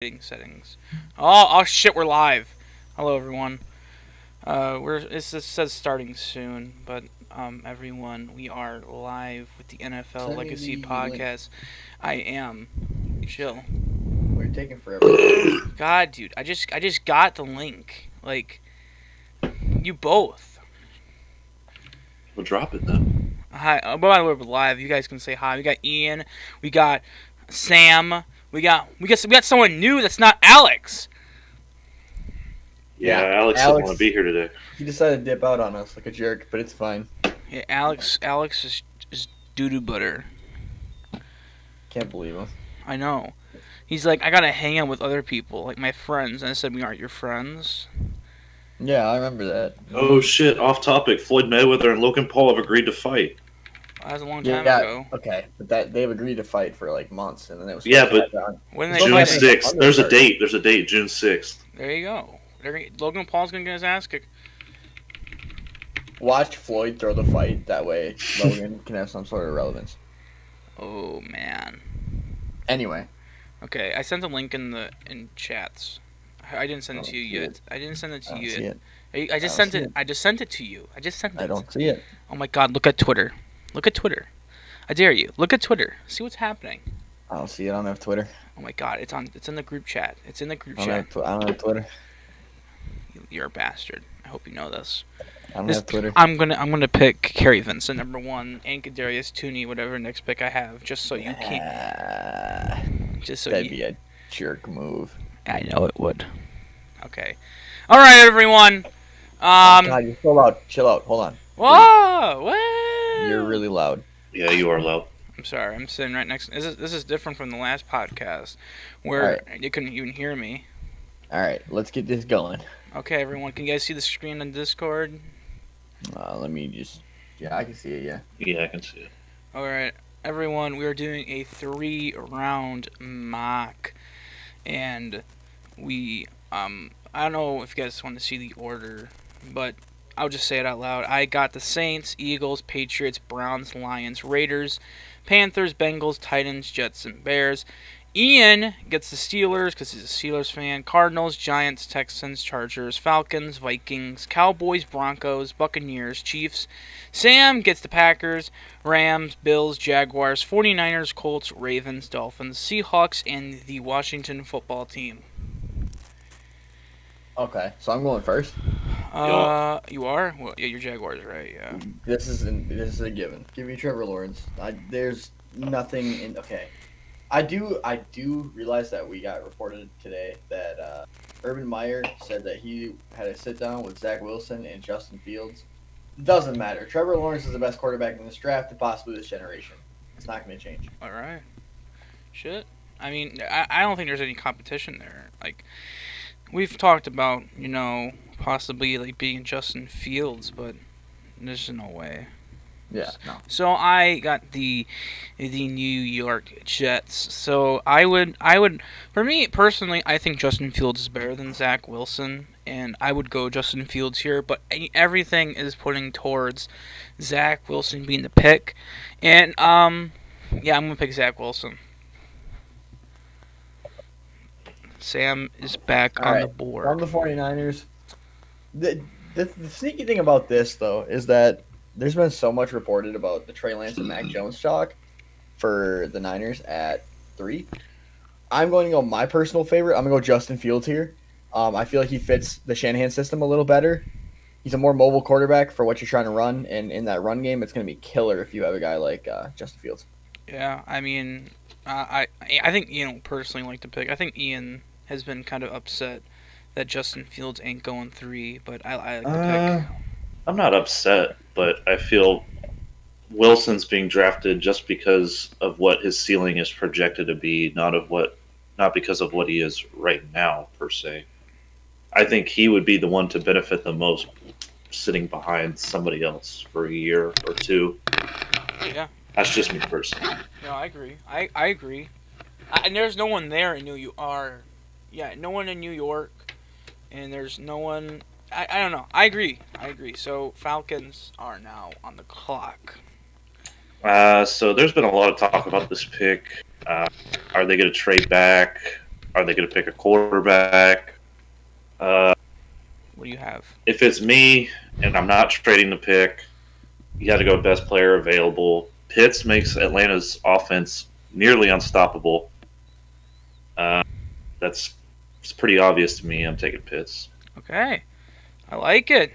Settings. Oh shit, we're live. Hello everyone. It says starting soon, but everyone, we are live with the NFL Send me Legacy the link. podcast. I am. Chill. We're taking forever. God, dude, I just got the link. Like, you both. We'll drop it then. Hi. By the way, we're live. You guys can say hi. We got Ian. We got Sam. We got someone new that's not Alex. Yeah, Yeah, Alex didn't want to be here today. He decided to dip out on us like a jerk, but it's fine. Yeah, Alex is doo doo butter. Can't believe him. I know. He's like, I gotta hang out with other people, like my friends. And I said, we aren't your friends. Yeah, I remember that. Oh shit, off topic. Floyd Mayweather and Logan Paul have agreed to fight. That was a long time Yeah, ago. okay, but they've agreed to fight for like months, and then it was Yeah, but When they June fighting? 6th. There's a date. There's a date, June 6th. There you go. Logan Paul's gonna get his ass kicked. Watch Floyd throw the fight. That way, Logan can have some sort of relevance. Oh man. Anyway, Okay, I sent a link in chats. I didn't send it to you see yet. I didn't send it I to don't you see yet. it. I just don't sent see it. it. I just sent it to you. I just sent it. I don't see it. Oh my god! Look at Twitter. Look at Twitter. I dare you. Look at Twitter. See what's happening. I don't see it. I don't have Twitter. Oh my god! It's in the group chat. It's in the group I don't chat. have, I don't have Twitter. You're a bastard. I hope you know this. I don't have Twitter. I'm gonna pick Kerry Vincent number 1 and Kadarius Tooney, whatever next pick I have, just so you can't. Just so That'd you. be a jerk move. I know it would. Okay. All right, everyone. God, you're so loud. Chill out. Hold on. Whoa! Whoa! You're really loud. Yeah, you are loud. I'm sorry. I'm sitting right next. This is different from the last podcast, where you couldn't even hear me. All right, let's get this going. Okay, everyone. Can you guys see the screen on Discord? Let me just. Yeah, I can see it. Yeah. Yeah, I can see it. All right, everyone. We are doing a 3-round mock, and we I don't know if you guys want to see the order, but I'll just say it out loud. I got the Saints, Eagles, Patriots, Browns, Lions, Raiders, Panthers, Bengals, Titans, Jets, and Bears. Ian gets the Steelers because he's a Steelers fan. Cardinals, Giants, Texans, Chargers, Falcons, Vikings, Cowboys, Broncos, Buccaneers, Chiefs. Sam gets the Packers, Rams, Bills, Jaguars, 49ers, Colts, Ravens, Dolphins, Seahawks, and the Washington football team. Okay, so I'm going first. You are? Well, yeah, you're Jaguars, right? Yeah. This is a given. Give me Trevor Lawrence. There's nothing in. Okay, I do realize that we got reported today that Urban Meyer said that he had a sit down with Zach Wilson and Justin Fields. Doesn't matter. Trevor Lawrence is the best quarterback in this draft and possibly this generation. It's not going to change. All right. Shit. I mean, I don't think there's any competition there. Like, we've talked about, possibly like being Justin Fields, but there's no way. Yeah, no. So I got the New York Jets. So I would for me personally, I think Justin Fields is better than Zach Wilson, and I would go Justin Fields here. But everything is pointing towards Zach Wilson being the pick, and yeah, I'm gonna pick Zach Wilson. Sam is back on the board. From the 49ers. The sneaky thing about this, though, is that there's been so much reported about the Trey Lance and Mac Jones chalk for the Niners at 3. I'm going to go my personal favorite. I'm going to go Justin Fields here. I feel like he fits the Shanahan system a little better. He's a more mobile quarterback for what you're trying to run, and in that run game, it's going to be killer if you have a guy like Justin Fields. Yeah, I mean, I think Ian personally like to pick. I think Ian has been kind of upset that Justin Fields ain't going 3, but I like to pick. I'm not upset, but I feel Wilson's being drafted just because of what his ceiling is projected to be, not because of what he is right now per se. I think he would be the one to benefit the most sitting behind somebody else for a year or two. Yeah. That's just me personally. No, I agree. I agree. And there's no one there in New York. Yeah, no one in New York. And there's no one. I don't know. I agree. So Falcons are now on the clock. So there's been a lot of talk about this pick. Are they going to trade back? Are they going to pick a quarterback? What do you have? If it's me and I'm not trading the pick, you got to go best player available. Pitts makes Atlanta's offense nearly unstoppable. That's it's pretty obvious to me. I'm taking Pitts. Okay, I like it.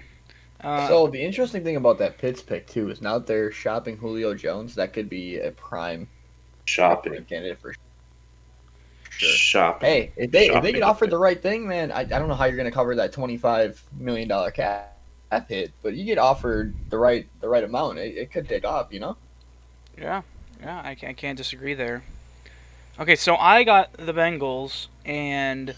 So the interesting thing about that Pitts pick too is now that they're shopping Julio Jones, that could be a prime Shopping. candidate for sure. Shopping. Hey, if they Shopping. get offered the right thing, man, I don't know how you're going to cover that $25 million cap hit, but you get offered the right amount, it could take off, you know? Yeah, I can't disagree there. Okay, so I got the Bengals, and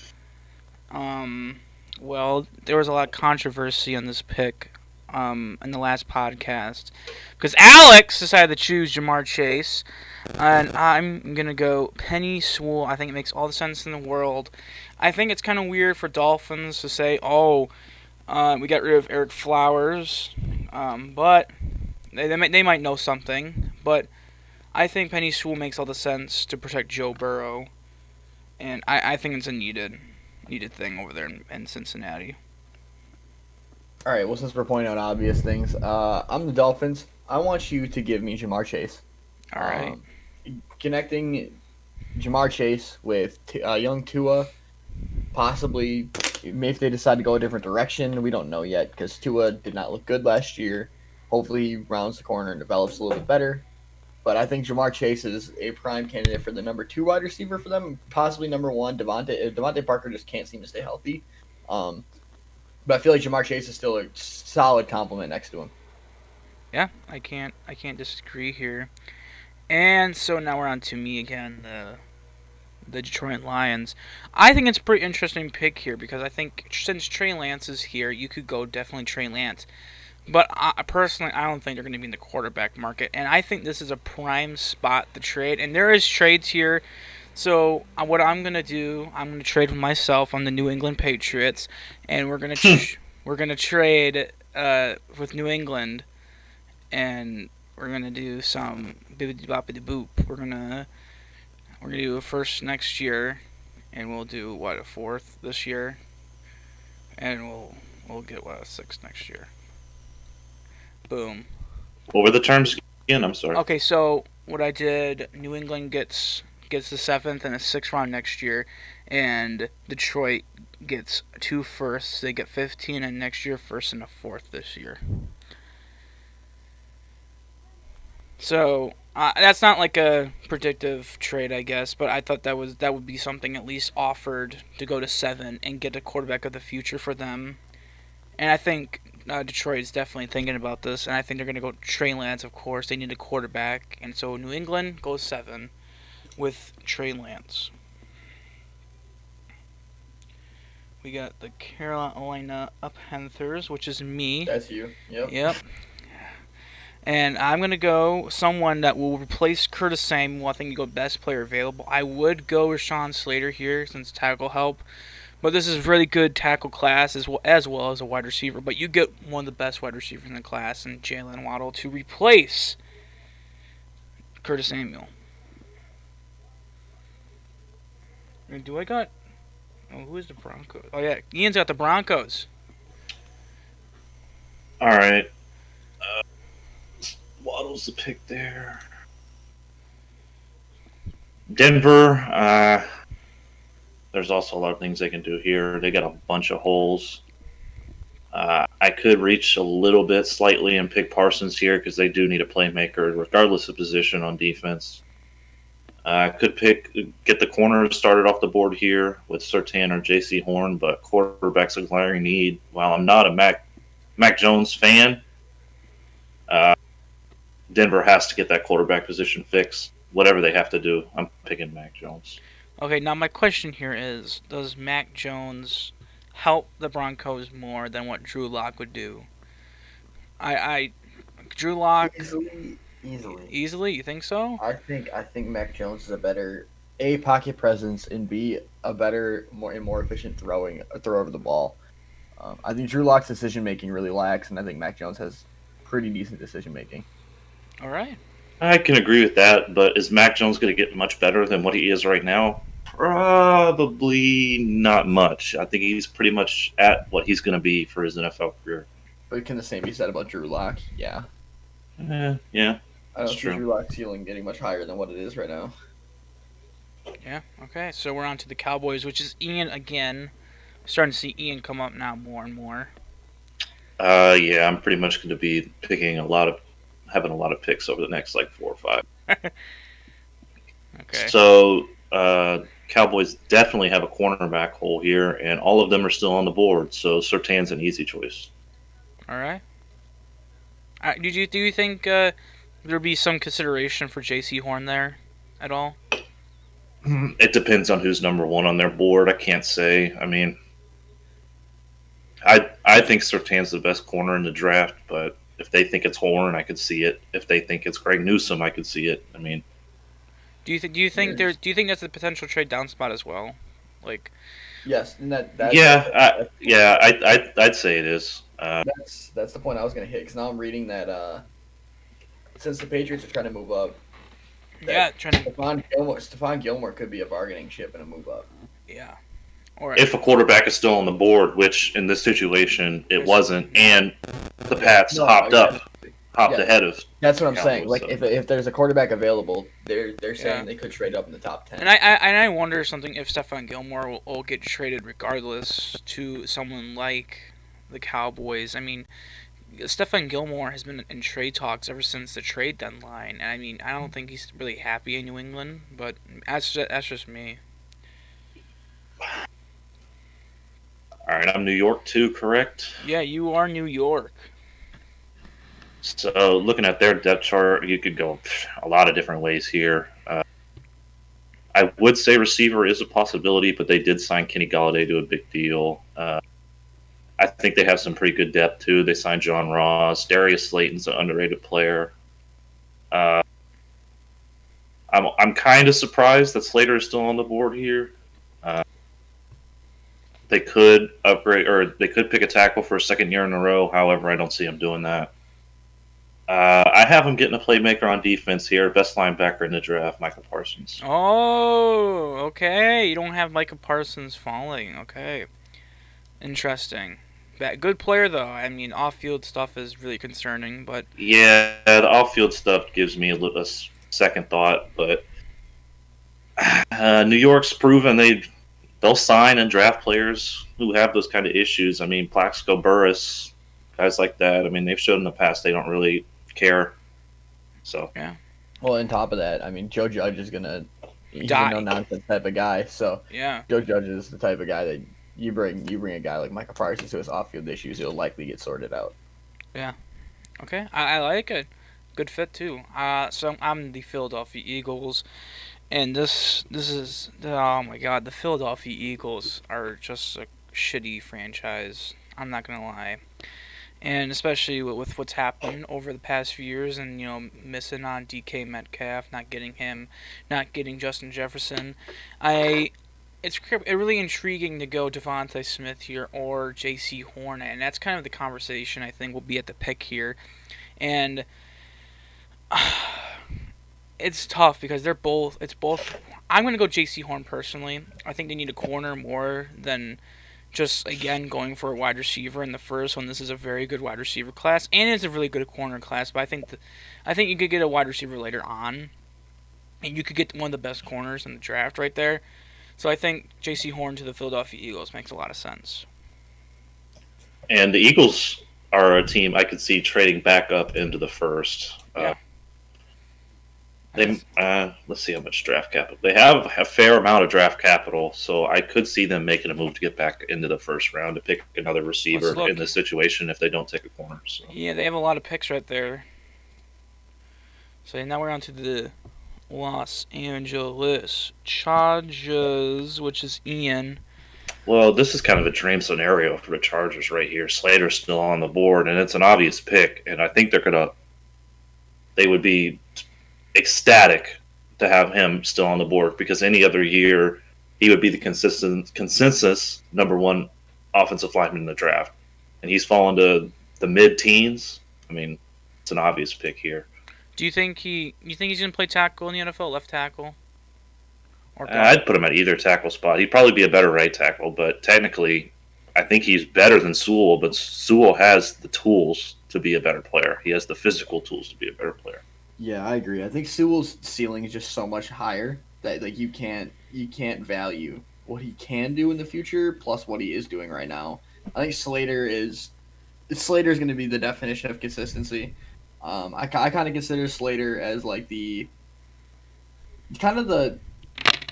well, there was a lot of controversy on this pick in the last podcast because Alex decided to choose Jamar Chase, and I'm gonna go Penny Sewell. I think it makes all the sense in the world. I think it's kind of weird for Dolphins to say, "Oh, we got rid of Eric Flowers," but they might know something. But I think Penny Sewell makes all the sense to protect Joe Burrow, and I think it's a needed thing over there in Cincinnati. All right, well, since we're pointing out obvious things, I'm the Dolphins. I want you to give me Jamar Chase. All right. Connecting Jamar Chase with young Tua, possibly, maybe if they decide to go a different direction, we don't know yet, because Tua did not look good last year. Hopefully he rounds the corner and develops a little bit better. But I think Jamar Chase is a prime candidate for the number 2 wide receiver for them, possibly number 1. Devontae Parker just can't seem to stay healthy. But I feel like Jamar Chase is still a solid compliment next to him. Yeah, I can't disagree here. And so now we're on to me again, the Detroit Lions. I think it's a pretty interesting pick here because I think since Trey Lance is here, you could go definitely Trey Lance. But personally, I don't think they're going to be in the quarterback market. And I think this is a prime spot to trade. And there is trades here. So what I'm going to do, I'm going to trade with myself on the New England Patriots. And we're going to trade with New England. And we're going to do some bibbidi-boppidi-boop. We're going to do a first next year. And we'll do, a fourth this year. And we'll get, a sixth next year. Boom. What were the terms again? I'm sorry. Okay, so what I did, New England gets the 7th and a 6th round next year, and Detroit gets 2 firsts. They get 15, and next year 1st and a 4th this year. So that's not like a predictive trade, I guess, but I thought that would be something at least offered to go to 7 and get a quarterback of the future for them. And I think Detroit is definitely thinking about this, and I think they're going to go Trey Lance, of course. They need a quarterback, and so New England goes 7 with Trey Lance. We got the Carolina Panthers, which is me. That's you. Yep. And I'm going to go someone that will replace Curtis Samuel. I think you go best player available. I would go Rashawn Slater here since tackle help. But this is really good tackle class as well as a wide receiver. But you get one of the best wide receivers in the class in Jalen Waddle to replace Curtis Samuel. And who is the Broncos? Oh, yeah. Ian's got the Broncos. All right. Waddle's the pick there. Denver. There's also a lot of things they can do here. They got a bunch of holes. I could reach a little bit slightly and pick Parsons here because they do need a playmaker, regardless of position on defense. I could get the corner started off the board here with Surtain or J.C. Horn, but quarterback's a glaring need. While I'm not a Mac Jones fan, Denver has to get that quarterback position fixed. Whatever they have to do, I'm picking Mac Jones. Okay, now my question here is, does Mac Jones help the Broncos more than what Drew Lock would do? Drew Lock easily. You think so? I think Mac Jones is a better pocket presence and B a better, more efficient thrower of the ball. I think Drew Lock's decision making really lacks, and I think Mac Jones has pretty decent decision making. All right. I can agree with that, but is Mac Jones going to get much better than what he is right now? Probably not much. I think he's pretty much at what he's going to be for his NFL career. But can the same be said about Drew Lock? Yeah. Yeah, I don't that's see true. Drew Lock's ceiling getting much higher than what it is right now. Yeah. Okay. So we're on to the Cowboys, which is Ian again. Starting to see Ian come up now more and more. Yeah, I'm pretty much going to be having a lot of picks over the next like 4 or 5. Okay. So, Cowboys definitely have a cornerback hole here, and all of them are still on the board. So, Surtain's an easy choice. All right. Do you think there'll be some consideration for J.C. Horn there at all? It depends on who's number 1 on their board. I can't say. I mean, I think Surtain's the best corner in the draft, but if they think it's Horn, I could see it. If they think it's Greg Newsome, I could see it. I mean, Do you think that's a potential trade down spot as well? Like, Yes, and I'd say it is. that's the point I was going to hit, because now I'm reading that since the Patriots are trying to move up, yeah, trying to, Stephon Gilmore could be a bargaining chip and a move up. yeah. Or If a quarterback is still on the board, which in this situation it wasn't, and the Pats hopped Yeah. ahead of. That's what I'm Cowboys, saying. Like so. if there's a quarterback available, they're saying Yeah. they could trade up in the top 10. and I wonder something if Stephon Gilmore will get traded regardless to someone like the Cowboys. I mean, Stephon Gilmore has been in trade talks ever since the trade deadline, and I mean, I don't think he's really happy in New England, but that's just me. All right, I'm New York too, correct? Yeah, you are New York. So looking at their depth chart, you could go a lot of different ways here. I would say receiver is a possibility, but they did sign Kenny Galladay to a big deal. I think they have some pretty good depth too. They signed John Ross. Darius Slayton's an underrated player. I'm kind of surprised that Slater is still on the board here. They could upgrade, or they could pick a tackle for a second year in a row. However, I don't see them doing that. I have them getting a playmaker on defense here. Best linebacker in the draft, Michael Parsons. Oh, okay. You don't have Micah Parsons falling. Okay. Interesting. Good player, though. I mean, off-field stuff is really concerning, but... Yeah, the off-field stuff gives me a second thought, but New York's proven they'll sign and draft players who have those kind of issues. I mean, Plaxico Burress, guys like that. I mean, they've shown in the past they don't really care. So Well, on top of that, I mean, Joe Judge is he's Die. a no-nonsense type of guy. So Yeah. Joe Judge is the type of guy that you bring a guy like Michael Parsons who has off-field issues, he'll likely get sorted out. Okay. I like it. Good fit, too. So I'm the Philadelphia Eagles. And this is... Oh, my God. The Philadelphia Eagles are just a shitty franchise. I'm not going to lie. And especially with what's happened over the past few years and, you know, missing on DK Metcalf, not getting him, not getting Justin Jefferson. It's really intriguing to go Devontae Smith here or J.C. Horn, and that's kind of the conversation I think will be at the pick here. And it's tough because it's both. I'm going to go J.C. Horn personally. I think they need a corner more than just, again, going for a wide receiver in the first one. This is a very good wide receiver class, and it's a really good corner class, but I think you could get a wide receiver later on, and you could get one of the best corners in the draft right there. So I think J.C. Horn to the Philadelphia Eagles makes a lot of sense. And the Eagles are a team I could see trading back up into the first. Yeah. Let's see how much draft capital they have. A fair amount of draft capital, so I could see them making a move to get back into the first round to pick another receiver Let's look. in this situation if they don't take a corner. So. Yeah, they have a lot of picks right there. So now we're on to the Los Angeles Chargers, which is Ian. Well, this is kind of a dream scenario for the Chargers right here. Slater's still on the board, and it's an obvious pick, and I think they would be ecstatic to have him still on the board because any other year he would be the consensus number one offensive lineman in the draft, and he's fallen to the mid-teens. I mean, it's an obvious pick here. Do you think he's gonna play tackle in the NFL, left tackle? Or guard? I'd put him at either tackle spot. He'd probably be a better right tackle, but technically, I think he's better than Sewell. But Sewell has the tools to be a better player. He has the physical tools to be a better player. Yeah, I agree. I think Sewell's ceiling is just so much higher that like you can't value what he can do in the future plus what he is doing right now. I think Slater's going to be the definition of consistency. I kind of consider Slater as like the kind of the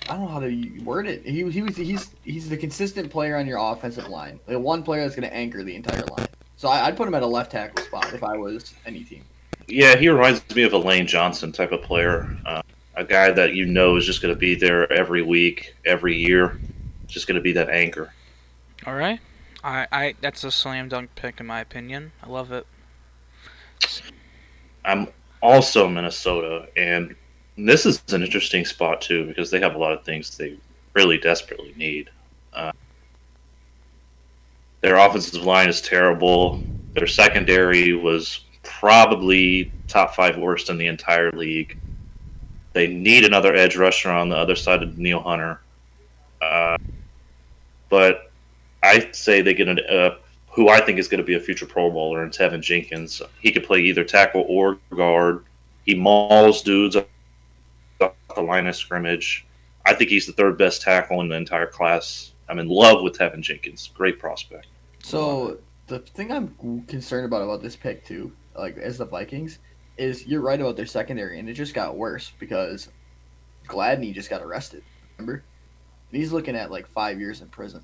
I don't know how to word it. He's the consistent player on your offensive line, the one player that's going to anchor the entire line. So I'd put him at a left tackle spot if I was any team. Yeah, he reminds me of a Lane Johnson type of player, a guy that is just going to be there every week, every year, just going to be that anchor. All right, I that's a slam dunk pick in my opinion. I love it. I'm also Minnesota, and this is an interesting spot too because they have a lot of things they really desperately need. Their offensive line is terrible. Their secondary was probably top 5 worst in the entire league. They need another edge rusher on the other side of Neil Hunter. But I say they get who I think is going to be a future Pro Bowler in Tevin Jenkins. He could play either tackle or guard. He mauls dudes off the line of scrimmage. I think he's the 3rd best tackle in the entire class. I'm in love with Tevin Jenkins. Great prospect. So the thing I'm concerned about this pick too, like as the Vikings, is you're right about their secondary, and it just got worse because Gladney just got arrested. Remember, and he's looking at like 5 years in prison.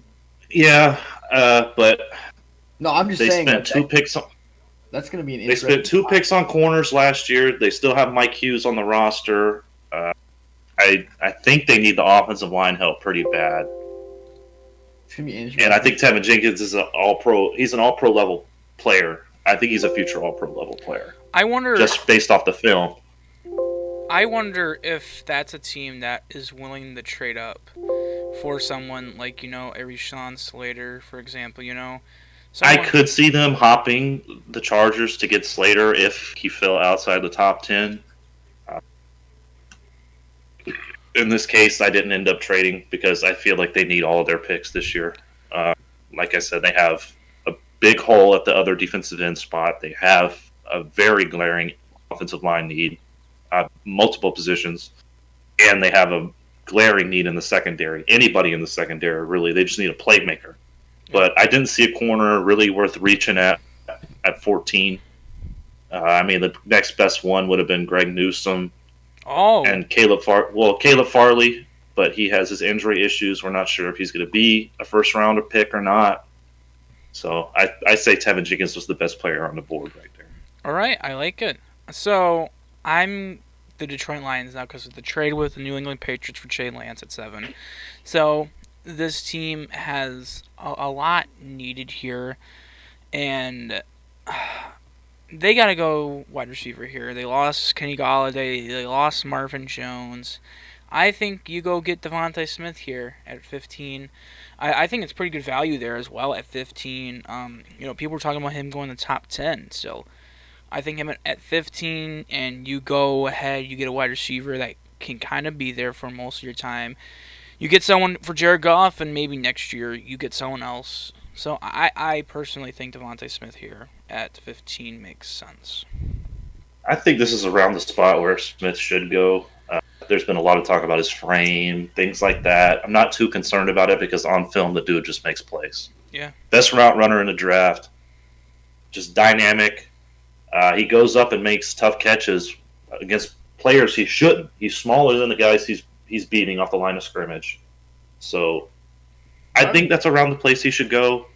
Yeah, but no, I'm just saying spent 2 picks. That's going to be an. They spent 2 picks on corners last year. They still have Mike Hughes on the roster. I think they need the offensive line help pretty bad. It's gonna be interesting. And I think Tevin Jenkins is an all-pro. He's an all-pro level player. I think he's a future all-pro level player. I wonder, just based off the film. I wonder if that's a team that is willing to trade up for someone like, a Rashawn Slater, for example, I could see them hopping the Chargers to get Slater if he fell outside the top 10. In this case, I didn't end up trading because I feel like they need all of their picks this year. Like I said, they have a big hole at the other defensive end spot. They have a very glaring offensive line need, multiple positions, and they have a glaring need in the secondary. Anybody in the secondary, really. They just need a playmaker. But I didn't see a corner really worth reaching at 14. The next best one would have been Greg Newsome. Oh. And Caleb Farley, but he has his injury issues. We're not sure if he's going to be a first-rounder pick or not. So I say Tevin Jenkins was the best player on the board right there. All right, I like it. So I'm the Detroit Lions now because of the trade with the New England Patriots for Trey Lance at 7. So this team has a lot needed here, and they got to go wide receiver here. They lost Kenny Golladay. They lost Marvin Jones. I think you go get Devontae Smith here at 15. I think it's pretty good value there as well at 15. People were talking about him going in the top 10. So I think him at 15, and you go ahead, you get a wide receiver that can kind of be there for most of your time. You get someone for Jared Goff, and maybe next year you get someone else. So I personally think Devontae Smith here at 15 makes sense. I think this is around the spot where Smith should go. There's been a lot of talk about his frame, things like that. I'm not too concerned about it because on film the dude just makes plays. Yeah. Best route runner in the draft. Just dynamic. He goes up and makes tough catches against players he shouldn't. He's smaller than the guys he's beating off the line of scrimmage. So I think that's around the place he should go.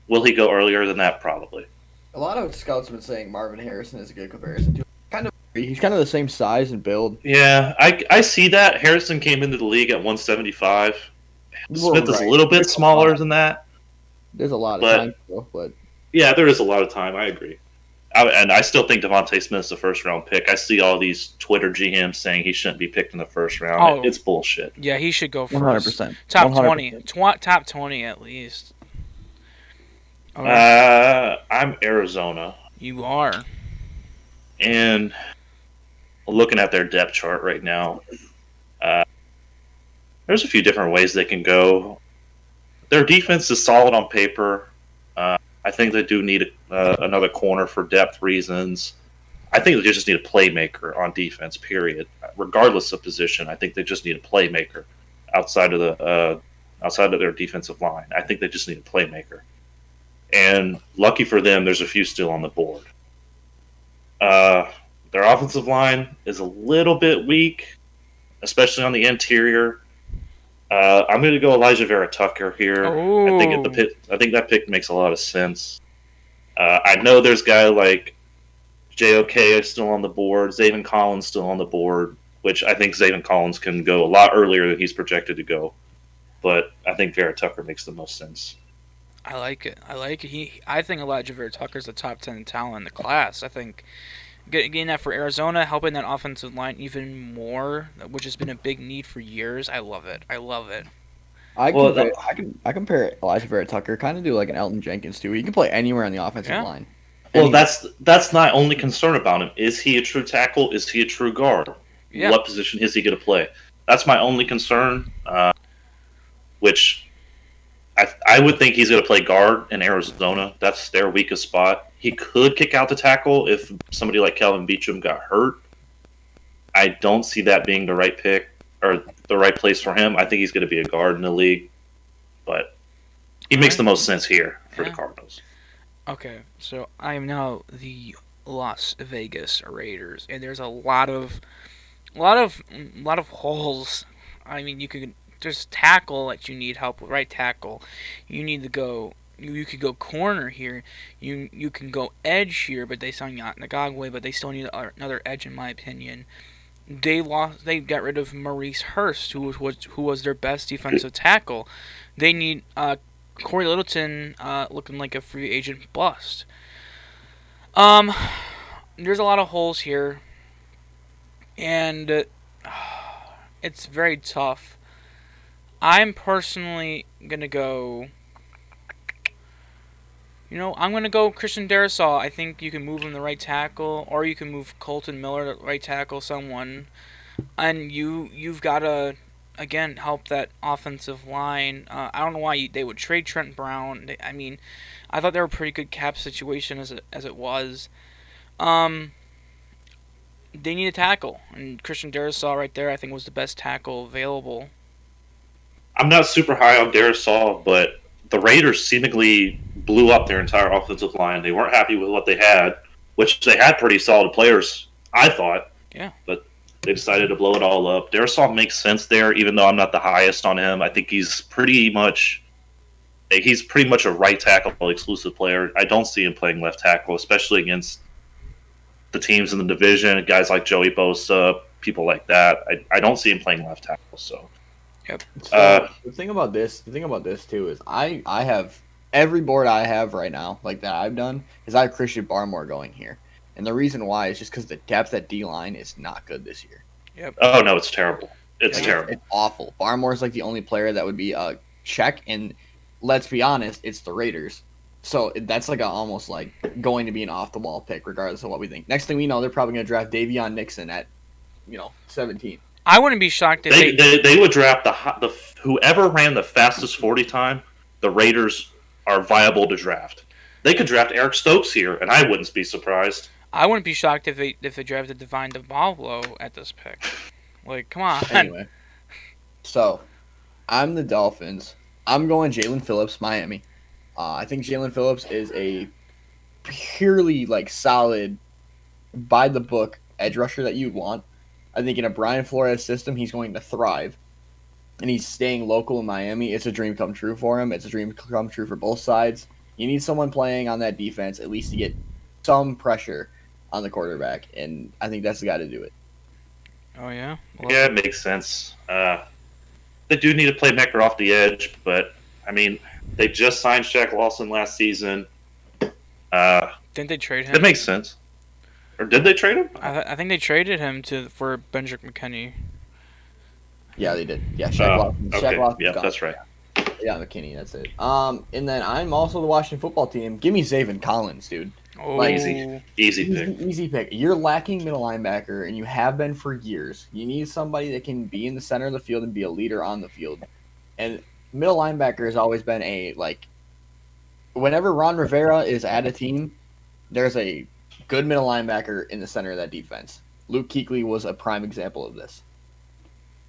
Will he go earlier than that? Probably. A lot of scouts have been saying Marvin Harrison is a good comparison to him. He's kind of the same size and build. Yeah, I see that. Harrison came into the league at 175. Smith is a little bit smaller than that. There's a lot of time, though, but yeah, there is a lot of time. I agree. And I still think Devontae Smith's a first-round pick. I see all these Twitter GMs saying he shouldn't be picked in the first round. Oh, it's bullshit. Yeah, he should go first. 100%. Top 100%. 20. Top 20 at least. I'm Arizona. You are. And looking at their depth chart right now, There's a few different ways they can go. Their defense is solid on paper. I think they do need another corner for depth reasons. I think they just need a playmaker on defense. Period. Regardless of position, I think they just need a playmaker outside of their defensive line. I think they just need a playmaker. And lucky for them, there's a few still on the board. Their offensive line is a little bit weak, especially on the interior. I'm going to go Elijah Vera Tucker here. Oh. I think that pick makes a lot of sense. I know there's a guy like JOK is still on the board, Zaven Collins still on the board, which I think Zaven Collins can go a lot earlier than he's projected to go. But I think Vera Tucker makes the most sense. I like it. I think Elijah Vera Tucker's a top 10 talent in the class. I think getting that for Arizona, helping that offensive line even more, which has been a big need for years. I love it. I compare Elijah Vera Tucker kind of do like an Elton Jenkins too. He can play anywhere on the offensive line. Well, that's my only concern about him. Is he a true tackle? Is he a true guard? Yeah. What position is he going to play? That's my only concern. Which I would think he's going to play guard in Arizona. That's their weakest spot. He could kick out the tackle if somebody like Kelvin Beachum got hurt. I don't see that being the right pick or the right place for him. I think he's going to be a guard in the league. But he makes the most sense here for the Cardinals. Okay, so I am now the Las Vegas Raiders, and there's a lot of holes. I mean, there's tackle that you need help with, right tackle. You need to go. You could go corner here. You can go edge here, but they signed Ngagwe, but they still need another edge in my opinion. They got rid of Maurice Hurst, who was their best defensive tackle. They need Corey Littleton looking like a free agent bust. There's a lot of holes here, and it's very tough. I'm personally gonna go. I'm gonna go Christian Darrisaw. I think you can move him to right tackle, or you can move Colton Miller to right tackle. Someone, and you've got to again help that offensive line. I don't know why they would trade Trent Brown. I thought they were a pretty good cap situation as it was. They need a tackle, and Christian Darrisaw right there I think was the best tackle available. I'm not super high on Darrisaw, but the Raiders seemingly blew up their entire offensive line. They weren't happy with what they had, which they had pretty solid players, I thought. Yeah. But they decided to blow it all up. Darrisaw makes sense there, even though I'm not the highest on him. I think he's pretty much a right tackle exclusive player. I don't see him playing left tackle, especially against the teams in the division, guys like Joey Bosa, people like that. I don't see him playing left tackle. So, yep. So the thing about this too is I have every board I have right now, like that I've done, is I have Christian Barmore going here. And the reason why is just because the depth at D-line is not good this year. Yep. Oh, no, it's terrible. It's terrible. It's awful. Barmore's like the only player that would be a check, and let's be honest, it's the Raiders. So that's like almost like going to be an off-the-ball pick, regardless of what we think. Next thing we know, they're probably going to draft Davion Nixon at, 17. I wouldn't be shocked if they would draft the whoever ran the fastest 40 time. The Raiders are viable to draft. They could draft Eric Stokes here, and I wouldn't be surprised. I wouldn't be shocked if they drafted Divine DePablo at this pick. Like, come on. Anyway, so I'm the Dolphins. I'm going Jalen Phillips, Miami. I think Jalen Phillips is a purely solid, by the book edge rusher that you'd want. I think in a Brian Flores system, he's going to thrive. And he's staying local in Miami. It's a dream come true for him. It's a dream come true for both sides. You need someone playing on that defense at least to get some pressure on the quarterback. And I think that's the guy to do it. Oh, yeah? Yeah, it makes sense. They do need a playmaker off the edge, but, they just signed Shaq Lawson last season. Didn't they trade him? That makes sense. Or did they trade him? I think they traded him for Benjamin McKinney. Yeah, they did. Yeah, Shaq Lawson. Okay. Shaq Lawson's Yeah, gone. that's right. Yeah, McKinney, that's it. And then I'm also the Washington football team. Give me Zaven Collins, dude. Oh, Easy pick. Easy pick. You're lacking middle linebacker, and you have been for years. You need somebody that can be in the center of the field and be a leader on the field. And middle linebacker has always been whenever Ron Rivera is at a team, there's a good middle linebacker in the center of that defense. Luke Kuechly was a prime example of this.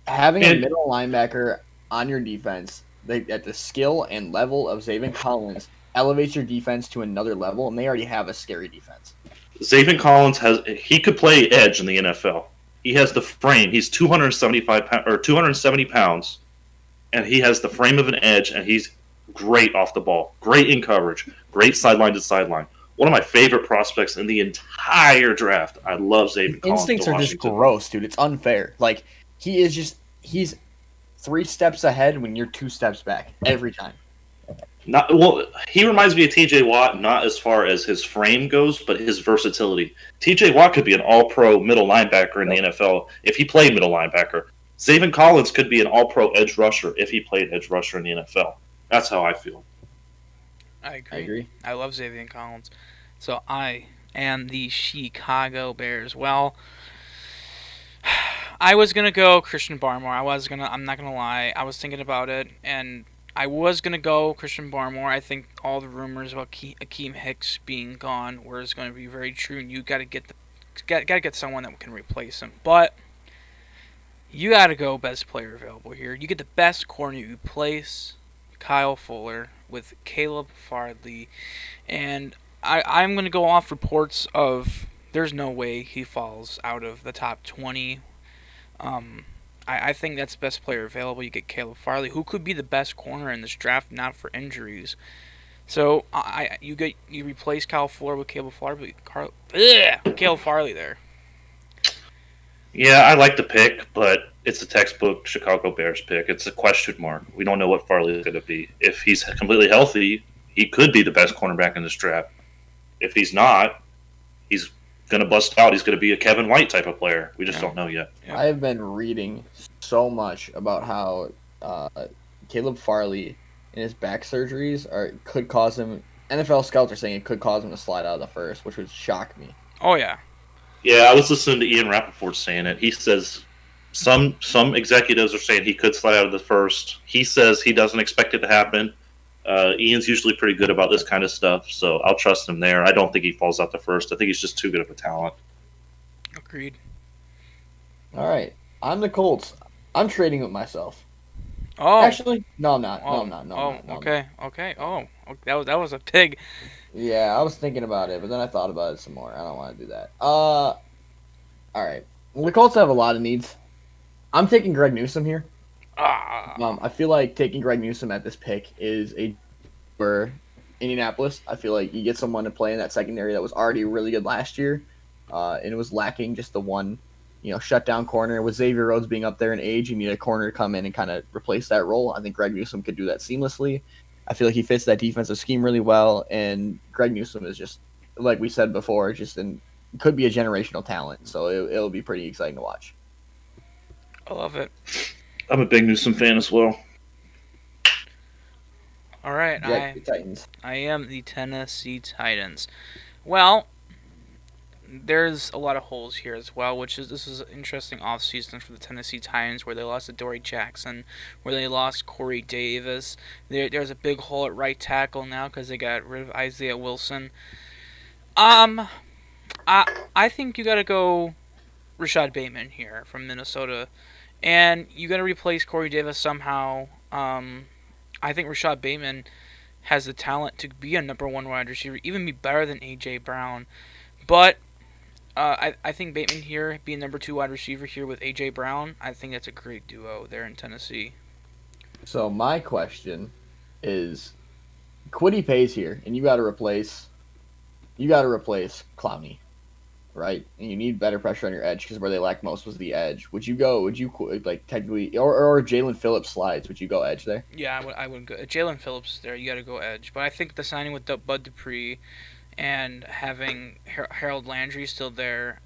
Having a middle linebacker on your defense at the skill and level of Zaven Collins elevates your defense to another level, and they already have a scary defense. Zaven Collins he could play edge in the NFL. He has the frame. He's 270 pounds, and he has the frame of an edge, and he's great off the ball, great in coverage, great sideline to sideline. One of my favorite prospects in the entire draft. I love Zaven Collins. Instincts are just gross, dude. It's unfair. Like, he's 3 steps ahead when you're 2 steps back every time. He reminds me of TJ Watt, not as far as his frame goes, but his versatility. TJ Watt could be an all-pro middle linebacker in the NFL if he played middle linebacker. Zaven Collins could be an all-pro edge rusher if he played edge rusher in the NFL. That's how I feel. I agree. I love Xavier Collins. So I am the Chicago Bears. Well, I was gonna go Christian Barmore. I'm not gonna lie. I was thinking about it, and I was gonna go Christian Barmore. I think all the rumors about Akeem Hicks being gone were going to be very true, and you gotta get someone that can replace him. But you gotta go best player available here. You get the best corner. You place Kyle Fuller with Caleb Farley, and I'm going to go off reports of there's no way he falls out of the top 20. I think that's the best player available. You get Caleb Farley, who could be the best corner in this draft, not for injuries. So you replace Kyle Fuller with Caleb Farley there. Yeah, I like the pick, but it's a textbook Chicago Bears pick. It's a question mark. We don't know what Farley is going to be. If he's completely healthy, he could be the best cornerback in this draft. If he's not, he's going to bust out. He's going to be a Kevin White type of player. We just don't know yet. I have been reading so much about how Caleb Farley and his back surgeries could cause him. NFL scouts are saying it could cause him to slide out of the first, which would shock me. Oh yeah. Yeah, I was listening to Ian Rappaport saying it. He says some executives are saying he could slide out of the first. He says he doesn't expect it to happen. Ian's usually pretty good about this kind of stuff, so I'll trust him there. I don't think he falls out the first. I think he's just too good of a talent. Agreed. All right. I'm the Colts. I'm trading with myself. Oh. Actually, no, I'm not. No, I'm not. No, okay. Oh, that was a pig. Yeah, I was thinking about it, but then I thought about it some more. I don't want to do that. All right. Well, the Colts have a lot of needs. I'm taking Greg Newsome here. I feel like taking Greg Newsome at this pick is for Indianapolis. I feel like you get someone to play in that secondary that was already really good last year, and it was lacking just the one, shutdown corner. With Xavier Rhodes being up there in age, you need a corner to come in and kind of replace that role. I think Greg Newsome could do that seamlessly. I feel like he fits that defensive scheme really well, and Greg Newsome is just, like we said before, could be a generational talent. So it'll be pretty exciting to watch. I love it. I'm a big Newsome fan as well. All right, the Titans. I am the Tennessee Titans. Well, there's a lot of holes here as well, this is an interesting offseason for the Tennessee Titans, where they lost Adoree Jackson, where they lost Corey Davis. There's a big hole at right tackle now because they got rid of Isaiah Wilson. I think you got to go Rashad Bateman here from Minnesota, and you got to replace Corey Davis somehow. I think Rashad Bateman has the talent to be a number 1 wide receiver, even be better than A.J. Brown. But I think Bateman here, being number 2 wide receiver here with A.J. Brown, I think that's a great duo there in Tennessee. So my question is, Kwity Paye's here, and you got to replace Clowney, right? And you need better pressure on your edge because where they lacked most was the edge. Would you technically, or Jalen Phillips slides? Would you go edge there? Yeah, I would go Jalen Phillips there. You got to go edge, but I think the signing with Bud Dupree and having Harold Landry still there,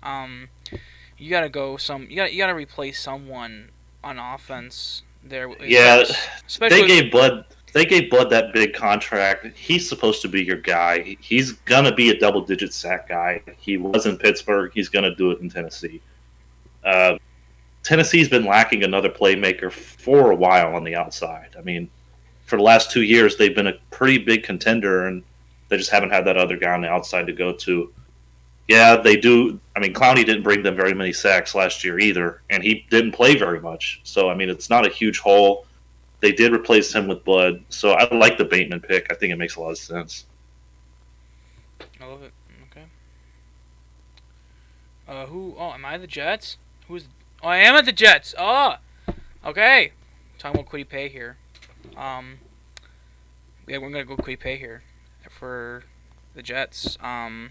you got to go you got to replace someone on offense there. Yeah, they gave Bud they gave Bud that big contract. He's supposed to be your guy. He's gonna be a double-digit sack guy. He was in Pittsburgh. He's gonna do it in Tennessee. Tennessee's been lacking another playmaker for a while on the outside. I mean, for the last 2 years, they've been a pretty big contender, and they just haven't had that other guy on the outside to go to. Yeah, they do. I mean, Clowney didn't bring them very many sacks last year either, and he didn't play very much. So, I mean, it's not a huge hole. They did replace him with Bud, so I like the Bateman pick. I think it makes a lot of sense. I love it. Okay. Who? Oh, am I the Jets? Who's? Oh, I am at the Jets. Oh, okay. Talking about Kwity Paye here. Yeah, we're gonna go Kwity Paye here for the Jets. Well,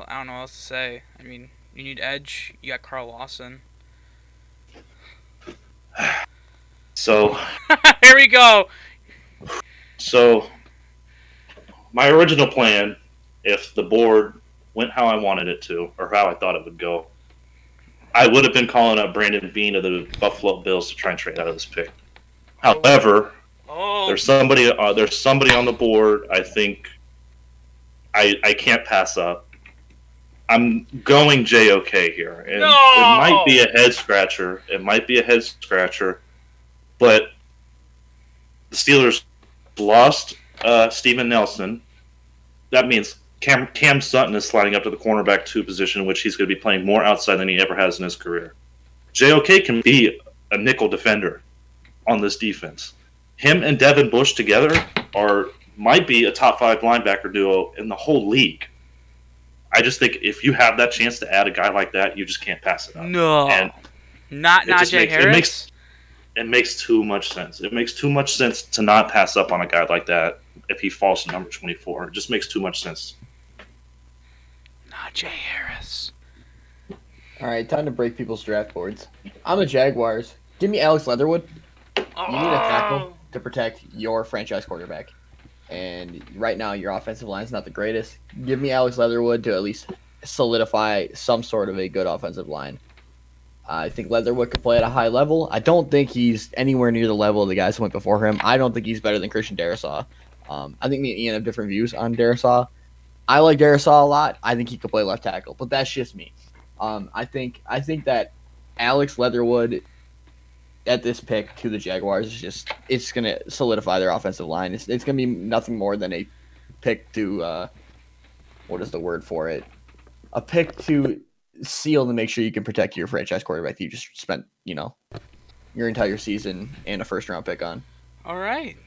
I don't know what else to say. I mean, you need edge. You got Carl Lawson. So Here we go. So, my original plan, if the board went how I wanted it to, or how I thought it would go, I would have been calling up Brandon Beane of the Buffalo Bills to try and trade out of this pick. However, there's somebody on the board I think I can't pass up. I'm going JOK here, and it might be a head scratcher. But the Steelers lost Steven Nelson. That means Cam Sutton is sliding up to the cornerback 2 position, which he's going to be playing more outside than he ever has in his career. JOK can be a nickel defender on this defense. Him and Devin Bush together might be a top 5 linebacker duo in the whole league. I just think if you have that chance to add a guy like that, you just can't pass it up. No, and not Najee Harris. It makes too much sense. It makes too much sense to not pass up on a guy like that if he falls to number 24. It just makes too much sense. Najee Harris. All right, time to break people's draft boards. I'm the Jaguars. Give me Alex Leatherwood. You need a tackle to protect your franchise quarterback. And right now, your offensive line is not the greatest. Give me Alex Leatherwood to at least solidify some sort of a good offensive line. I think Leatherwood could play at a high level. I don't think he's anywhere near the level of the guys who went before him. I don't think he's better than Christian Darrisaw. I think me and Ian have different views on Darrisaw. I like Darrisaw a lot. I think he could play left tackle, but that's just me. I think that Alex Leatherwood at this pick to the Jaguars is it's going to solidify their offensive line. It's going to be nothing more than a pick to what is the word for it? A pick to seal to make sure you can protect your franchise quarterback that you just spent, your entire season and a first-round pick on. All right.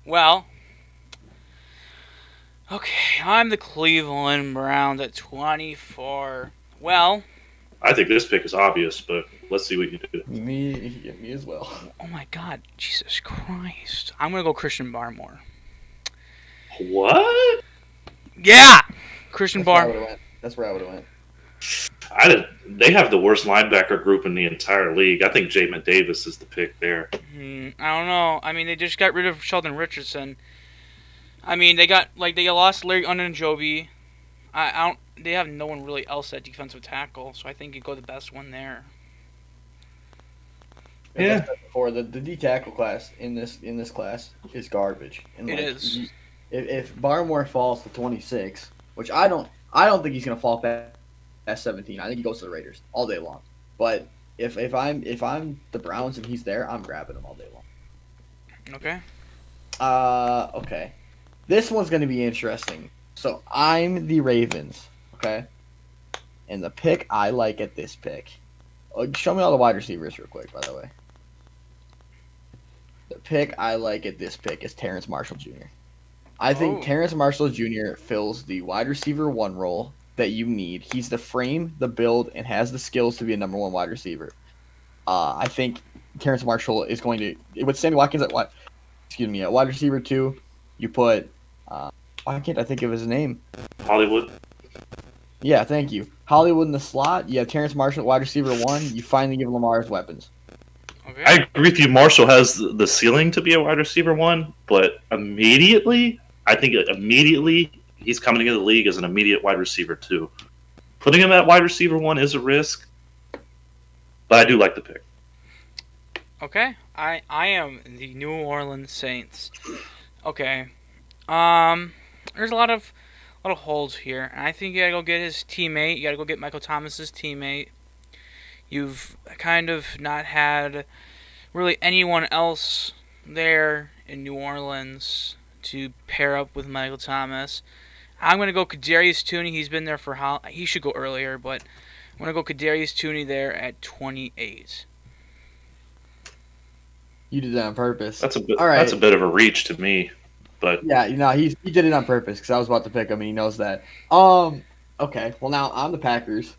Well, okay, I'm the Cleveland Browns at 24. Well, I think this pick is obvious, but let's see what you do. Me as well. Oh my God, Jesus Christ! I'm gonna go Christian Barmore. What? Yeah, Christian Barmore. That's where I would have went. They have the worst linebacker group in the entire league. I think Jamin Davis is the pick there. I don't know. I mean, they just got rid of Sheldon Richardson. I mean, they lost Larry Unanjobi. They have no one really else at defensive tackle, so I think you go the best one there. Yeah. Before the D tackle class in this class is garbage. And it is. If Barmore falls to 26, which I don't think he's gonna fall past 17. I think he goes to the Raiders all day long. But if I'm the Browns and he's there, I'm grabbing him all day long. Okay. Okay. This one's gonna be interesting. So I'm the Ravens, okay? And the pick I like at this pick. Show me all the wide receivers real quick, by the way. The pick I like at this pick is Terrace Marshall Jr. I think Terrace Marshall Jr. fills the wide receiver 1 role that you need. He's the frame, the build, and has the skills to be a number 1 wide receiver. I think Terrace Marshall is going to, with Sammy Watkins at wide receiver 2, you put, why can't I think of his name? Hollywood. Yeah, thank you. Hollywood in the slot. You have Terrace Marshall at wide receiver 1. You finally give Lamar his weapons. Okay. I agree with you. Marshall has the ceiling to be a wide receiver 1, but immediately he's coming into the league as an immediate wide receiver 2. Putting him at wide receiver 1 is a risk, but I do like the pick. Okay, I am the New Orleans Saints. Okay, there's a lot of holes here, and I think you gotta go get his teammate. You gotta go get Michael Thomas's teammate. You've kind of not had really anyone else there in New Orleans to pair up with Michael Thomas. I'm gonna go Kadarius Tooney. He's been there for how he should go earlier, but I'm gonna go Kadarius Tooney there at 28. You did that on purpose. That's a bit. All right. That's a bit of a reach to me, but Yeah, he did it on purpose because I was about to pick him and he knows that. Okay. Well, now on the Packers.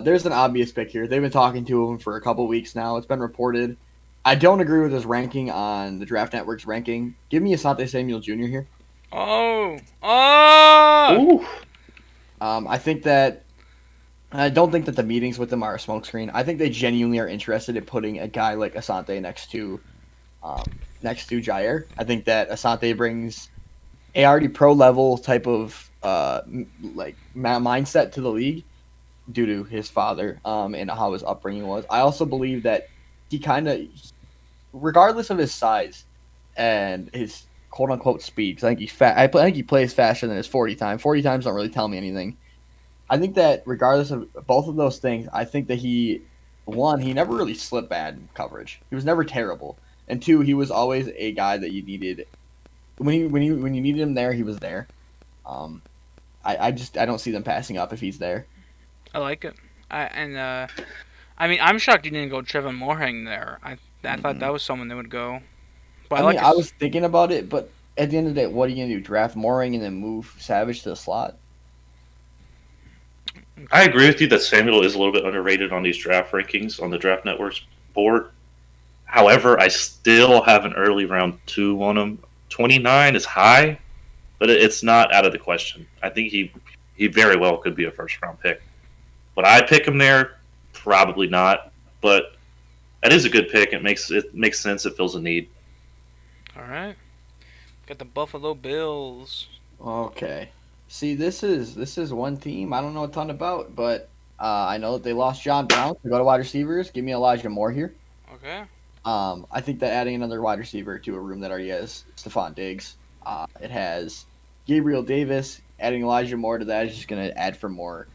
There's an obvious pick here. They've been talking to him for a couple weeks now. It's been reported. I don't agree with his ranking on the Draft Network's ranking. Give me Asante Samuel Jr. here. Oh! ooh, I don't think that the meetings with them are a smokescreen. I think they genuinely are interested in putting a guy like Asante next to Jair. I think that Asante brings a already pro level type of mindset to the league due to his father and how his upbringing was. I also believe that he kind of, regardless of his size and his quote unquote speed, because I think he's fat. I think he plays faster than his 40 time. 40 times don't really tell me anything. I think that regardless of both of those things, I think that he never really slipped bad in coverage. He was never terrible, and two, he was always a guy that you needed when you needed him there. He was there. I don't see them passing up if he's there. I like it. I mean, I'm shocked you didn't go Trevon Moehrig there. I thought that was someone that would go. But I was thinking about it, but at the end of the day, what are you gonna do? Draft Moehrig and then move Savage to the slot? I agree with you that Samuel is a little bit underrated on these draft rankings on the Draft Network's board. However, I still have an early round 2 on him. 29 is high, but it's not out of the question. I think he very well could be a first round pick. Would I pick him there? Probably not. But that is a good pick. It makes sense. It fills a need. All right. Got the Buffalo Bills. Okay. See, this is one team I don't know a ton about, but I know that they lost John Brown to go to wide receivers. Give me Elijah Moore here. Okay. I think that adding another wide receiver to a room that already has Stephon Diggs, it has Gabriel Davis. Adding Elijah Moore to that is just going to add for more.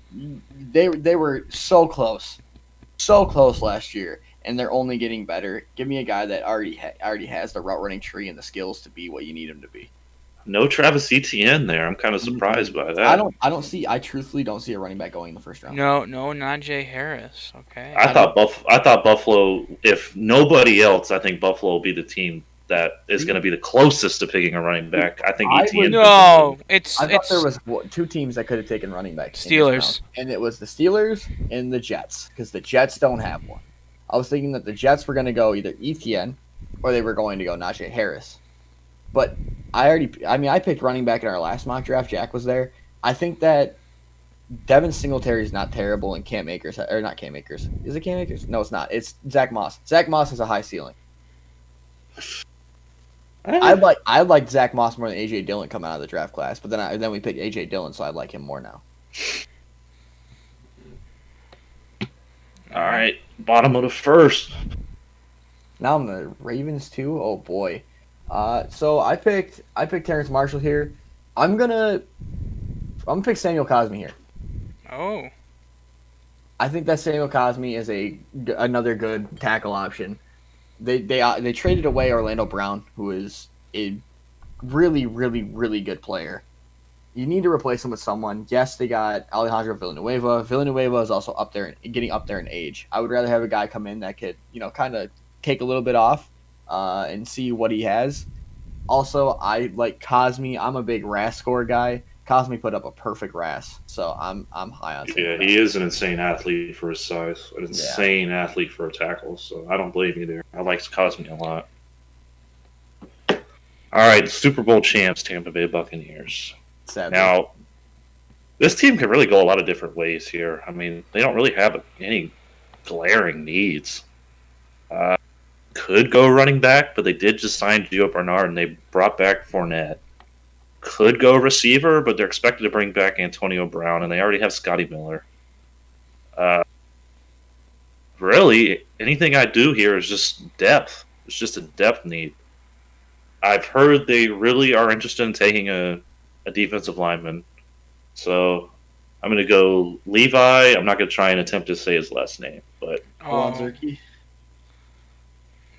They were so close last year, and they're only getting better. Give me a guy that already has the route running tree and the skills to be what you need him to be. No Travis Etienne there. I'm kind of surprised by that. I truthfully don't see a running back going in the first round. No, Najee Harris. Okay. I thought Buffalo, if nobody else, I think Buffalo will be the team that is going to be the closest to picking a running back. I think Etienne. No, I thought there was two teams that could have taken running backs. Steelers. And it was the Steelers and the Jets, because the Jets don't have one. I was thinking that the Jets were going to go either Etienne or they were going to go Najee Harris. But I picked running back in our last mock draft. Jack was there. I think that Devin Singletary is not terrible, and Cam Akers, or not Cam Akers. Is it Cam Akers? No, it's not. It's Zach Moss. Zach Moss has a high ceiling. I like Zach Moss more than AJ Dillon coming out of the draft class, but then we picked AJ Dillon, so I like him more now. All right, bottom of the first. Now I'm the Ravens too. Oh boy. So I picked Terrence Marshall here. I'm gonna pick Samuel Cosmi here. Oh. I think that Samuel Cosmi is another good tackle option. They traded away Orlando Brown, who is a really, really, really good player. You need to replace him with someone. Yes, they got Alejandro Villanueva. Villanueva is also getting up there in age. I would rather have a guy come in that could, kind of take a little bit off and see what he has. Also, I like Cosmi. I'm a big RAS score guy. Cosmi put up a perfect RAS, so I'm high on him. Yeah, he is an insane athlete for his size. An insane athlete for a tackle, so I don't blame you there. I like Cosmi a lot. All right, Super Bowl champs, Tampa Bay Buccaneers. Sadly. Now, this team can really go a lot of different ways here. I mean, they don't really have any glaring needs. Could go running back, but they did just sign Gio Bernard, and they brought back Fournette. Could go receiver, but they're expected to bring back Antonio Brown, and they already have Scotty Miller. really, anything I do here is just depth. It's just a depth need. I've heard they really are interested in taking a defensive lineman. So I'm going to go Levi. I'm not going to try and attempt to say his last name, but Alon Oh, Zerke.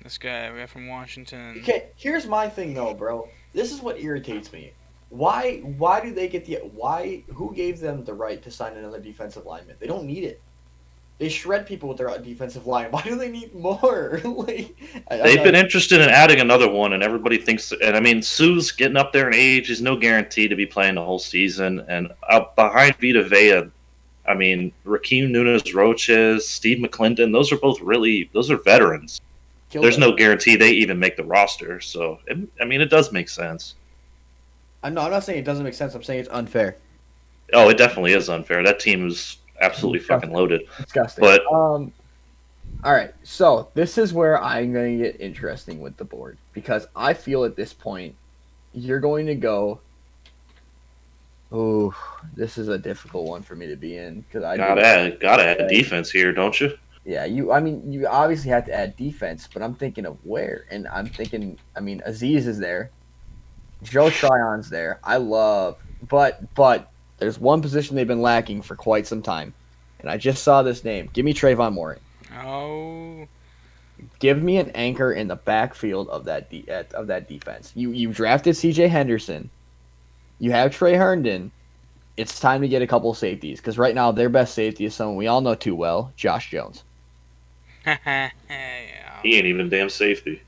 this guy we have from Washington. Okay, here's my thing though, bro. This is what irritates me. Why do they get who gave them the right to sign another defensive lineman? They don't need it. They shred people with their defensive line. Why do they need more? like, they've been interested in adding another one, and everybody thinks. And I mean, Sue's getting up there in age. He's no guarantee to be playing the whole season. And up behind Vita Vea, I mean, Raheem Nunes Roches, Steve McClendon, those are veterans. There's no guarantee they even make the roster. So, it does make sense. I'm not saying it doesn't make sense. I'm saying it's unfair. Oh, it definitely is unfair. That team is absolutely fucking loaded. Disgusting. But all right, so this is where I'm going to get interesting with the board because I feel at this point you're going to go. Oh, this is a difficult one for me to be in because I gotta add defense here, don't you? Yeah, you obviously have to add defense, but I'm thinking of where, and I'm thinking. I mean, Aziz is there, Joe Tryon's there. But there's one position they've been lacking for quite some time, and I just saw this name. Give me Trayvon Moore. Oh, Give me an anchor in the backfield of that defense. You drafted C.J. Henderson. You have Trey Herndon. It's time to get a couple safeties because right now their best safety is someone we all know too well, Josh Jones. yeah. He ain't even damn safety.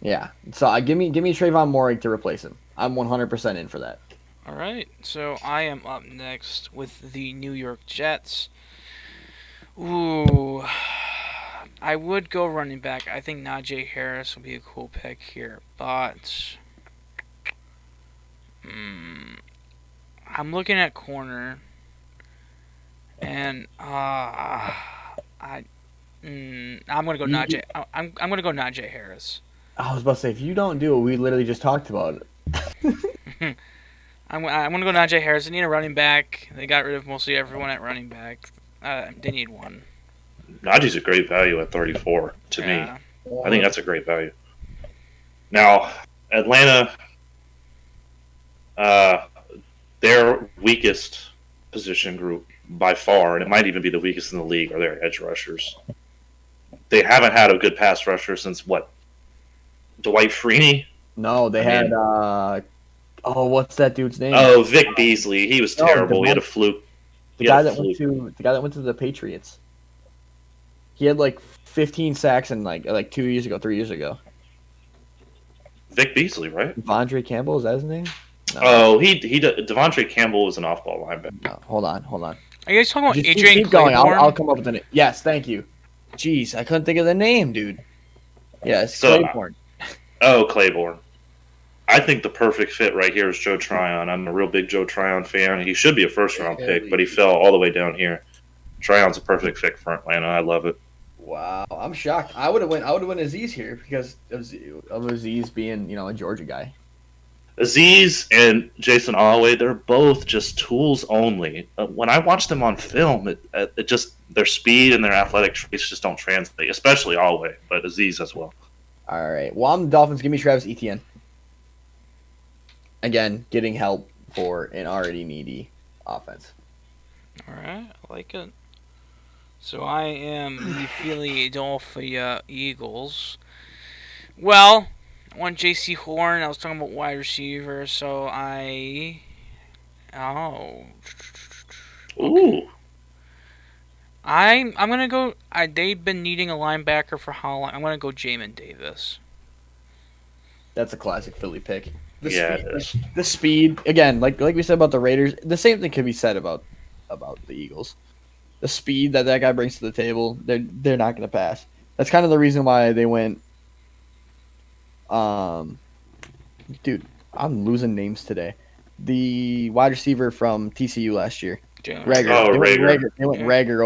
Yeah, so give me Trayvon Moore to replace him. I'm 100% in for that. All right, so I am up next with the New York Jets. Ooh, I would go running back. I think Najee Harris would be a cool pick here, but I'm looking at corner, and I'm gonna go Najee. I'm gonna go Najee Harris. I was about to say, if you don't do it, we literally just talked about it. I'm gonna go Najee Harris. They need a running back. They got rid of mostly everyone at running back. They need one. Najee's a great value at 34 to me. Yeah. I think that's a great value. Now, Atlanta, their weakest position group by far, and it might even be the weakest in the league, are their edge rushers. They haven't had a good pass rusher since what? Dwight Freeney? No, they had what's that dude's name? Oh, Vic Beasley. He was terrible. He had a fluke. The guy that went to the Patriots. He had like 15 sacks in like 3 years ago. Vic Beasley, right? Devondre Campbell, is that his name? No. Oh, Devondre Campbell was an off-ball linebacker. No, hold on. Are you guys talking about Just Adrian keep going. Claiborne? I'll come up with the name. Yes, thank you. Jeez, I couldn't think of the name, dude. Yes, So- Claiborne. Oh, Claiborne. I think the perfect fit right here is Joe Tryon. I'm a real big Joe Tryon fan. He should be a first-round pick, but he fell all the way down here. Tryon's a perfect fit for Atlanta. I love it. Wow, I'm shocked. I would have went Aziz here because of Aziz being, a Georgia guy. Aziz and Jason Holloway, they're both just tools only. When I watch them on film, it just their speed and their athletic traits just don't translate, especially Holloway, but Aziz as well. All right. Well, I'm the Dolphins. Give me Travis Etienne. Again, getting help for an already needy offense. All right, I like it. So I am the Philadelphia Eagles. Well, I want J.C. Horn. I was talking about wide receiver, so Ooh. I'm gonna go. They've been needing a linebacker for how long? I'm gonna go Jamin Davis. That's a classic Philly pick. The speed again, like we said about the Raiders. The same thing could be said about the Eagles. The speed that guy brings to the table, they're not going to pass. That's kind of the reason why they went. Dude, I'm losing names today. The wide receiver from TCU last year, Rager. Oh, They went Rager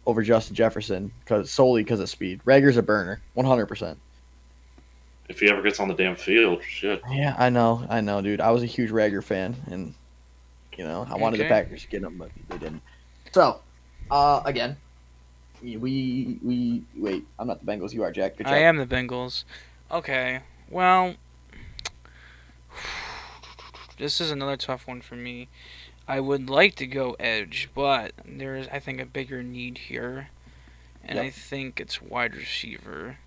over Justin Jefferson solely because of speed. Rager's a burner, 100%. If he ever gets on the damn field, shit. Yeah, I know, dude. I was a huge Rager fan, and I wanted the Packers to get him, but they didn't. So, again, We wait. I'm not the Bengals. You are, Jack. Good job. I am the Bengals. Okay. Well, this is another tough one for me. I would like to go edge, but there is, I think, a bigger need here, and Yep. I think it's wide receiver.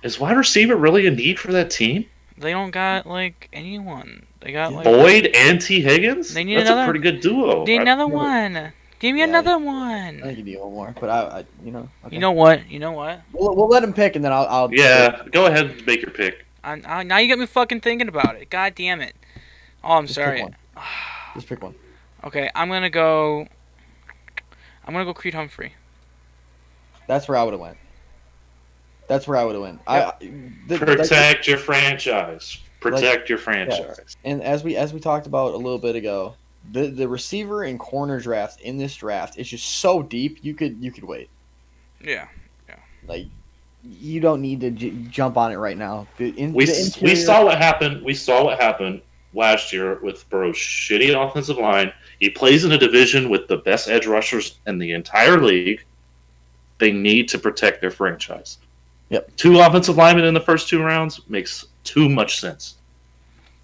Is wide receiver really a need for that team? They don't got like anyone. They got like Boyd and T. Higgins? They need That's another- a pretty good duo. Need another Yeah, but- one. Give me Yeah, another I one. think you need one more, but I you know. Okay. You know what? You know what? We'll let him pick, and then I'll. Yeah, go ahead and make your pick. Now you got me fucking thinking about it. God damn it. Oh, I'm Just pick sorry. one. Just pick one. Okay, I'm gonna go Creed Humphrey. That's where I would have went. That's where I would have went. Protect your franchise. Protect your franchise. And as we talked about a little bit ago, the receiver and corner draft in this draft is just so deep. You could wait. Yeah. Like you don't need to jump on it right now. We The interior- saw what happened. We saw what happened last year with Burrow's shitty offensive line. He plays in a division with the best edge rushers in the entire league. They need to protect their franchise. Yep. 2 offensive linemen in the first 2 rounds makes too much sense.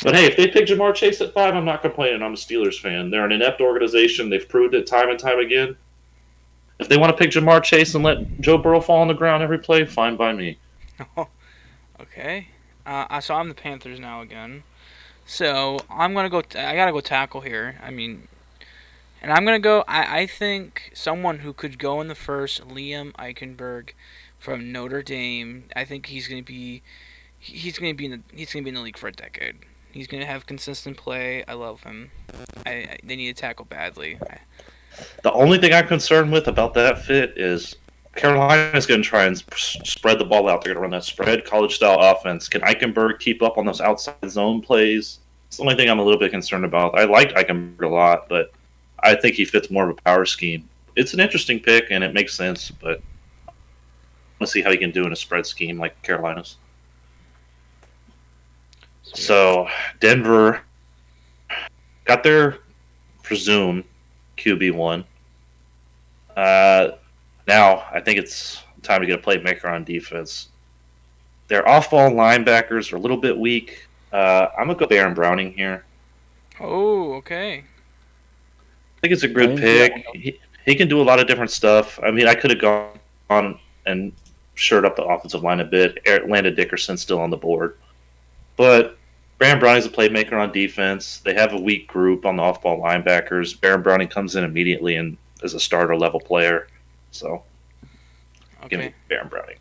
But hey, if they pick Jamar Chase at 5, I'm not complaining. I'm a Steelers fan. They're an inept organization. They've proved it time and time again. If they want to pick Jamar Chase and let Joe Burrow fall on the ground every play, fine by me. Okay. So I'm the Panthers now again. So I'm gonna go. I gotta go tackle here. I mean, and I'm gonna go. I think someone who could go in the first, Liam Eichenberg from Notre Dame. I think he's gonna be in the league for a decade. He's gonna have consistent play. I love him. They need a tackle badly. The only thing I'm concerned with about that fit is Carolina's going to try and spread the ball out. They're going to run that spread college-style offense. Can Eichenberg keep up on those outside zone plays? It's the only thing I'm a little bit concerned about. I liked Eichenberg a lot, but I think he fits more of a power scheme. It's an interesting pick, and it makes sense, but I want to see how he can do in a spread scheme like Carolina's. So Denver got their presumed QB1. Now I think it's time to get a playmaker on defense. Their off-ball linebackers are a little bit weak. I'm gonna go Baron Browning here. Oh, okay. I think it's a good pick. He can do a lot of different stuff. I mean, I could have gone on and shored up the offensive line a bit. Landon Dickerson's still on the board, but Baron Browning's a playmaker on defense. They have a weak group on the off-ball linebackers. Baron Browning comes in immediately and is a starter-level player. So, give Okay. me Baron Browning.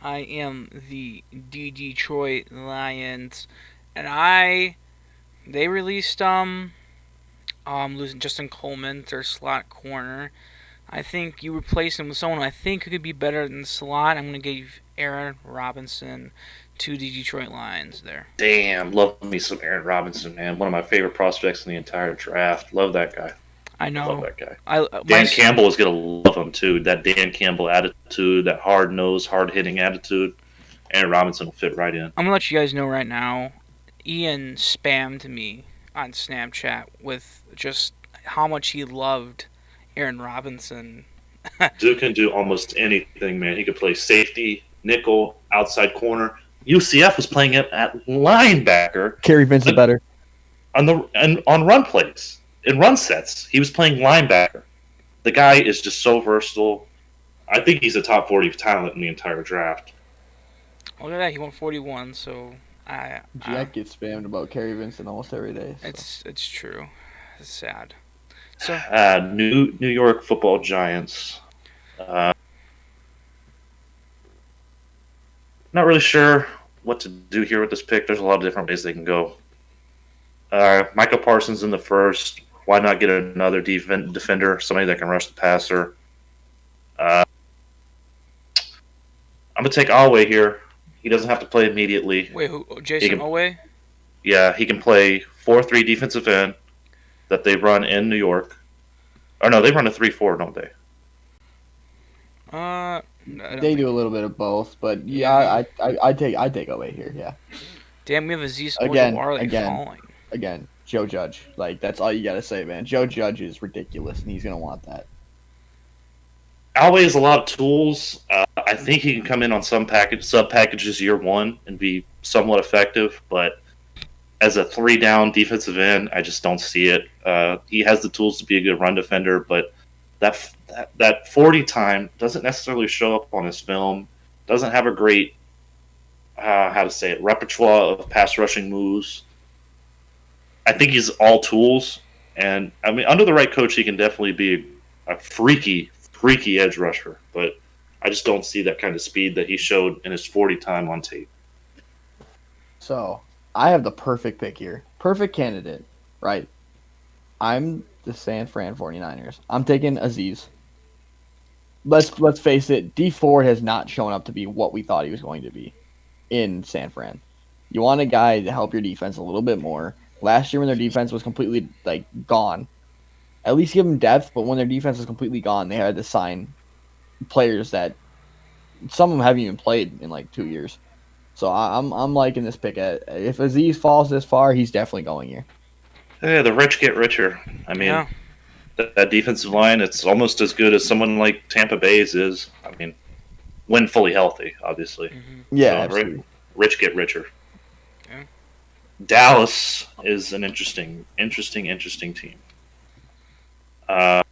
I am the Detroit Lions, and they released losing Justin Coleman, their slot corner. I think you replace him with someone I think who could be better than the slot. I'm going to give Aaron Robinson to the Detroit Lions there. Damn, love me some Aaron Robinson, man. One of my favorite prospects in the entire draft. Love that guy. I know. Love that guy. Dan Campbell is going to love him, too. That Dan Campbell attitude, that hard-nosed, hard-hitting attitude. Aaron Robinson will fit right in. I'm going to let you guys know right now, Ian spammed me on Snapchat with just how much he loved Aaron Robinson. Dude can do almost anything, man. He could play safety, nickel, outside corner. UCF was playing him at linebacker. Kerry Vincent better. On run plays. In run sets, he was playing linebacker. The guy is just so versatile. I think he's a top 40 talent in the entire draft. Look at that, he won 41, so Jack gets spammed about Kerry Vincent almost every day. So. It's true. It's sad. So New York Football Giants. Not really sure what to do here with this pick. There's a lot of different ways they can go. Micah Parsons in the first. Why not get another defender, somebody that can rush the passer? I'm going to take Alway here. He doesn't have to play immediately. wait, who? Jason Owe? Yeah, he can play 4-3 defensive end that they run in New York. Or no, they run a 3-4, don't they? They do a little bit of both, but yeah, I take away here. Yeah. Damn, we have Aziz Again, Ojulari falling. Again, Joe Judge. Like that's all you gotta say, man. Joe Judge is ridiculous, and he's gonna want that. Alway has a lot of tools. I think he can come in on some sub packages year one and be somewhat effective, but as a 3-down defensive end, I just don't see it. He has the tools to be a good run defender, but that 40 time doesn't necessarily show up on his film. Doesn't have a great repertoire of pass rushing moves. I think he's all tools, and I mean under the right coach, he can definitely be a freaky edge rusher. But I just don't see that kind of speed that he showed in his 40 time on tape. So I have the perfect pick here. Perfect candidate, right? I'm the San Fran 49ers. I'm taking Aziz. Let's face it, D Ford has not shown up to be what we thought he was going to be in San Fran. You want a guy to help your defense a little bit more. Last year when their defense was completely gone, at least give them depth, but when their defense was completely gone, they had to sign players that some of them haven't even played in 2 years. So I'm liking this pick. If Aziz falls this far, he's definitely going here. Yeah, the rich get richer. I mean, that defensive line, it's almost as good as someone like Tampa Bay's is. I mean, when fully healthy, obviously. Mm-hmm. Yeah, so, rich get richer. Yeah. Dallas is an interesting team. Got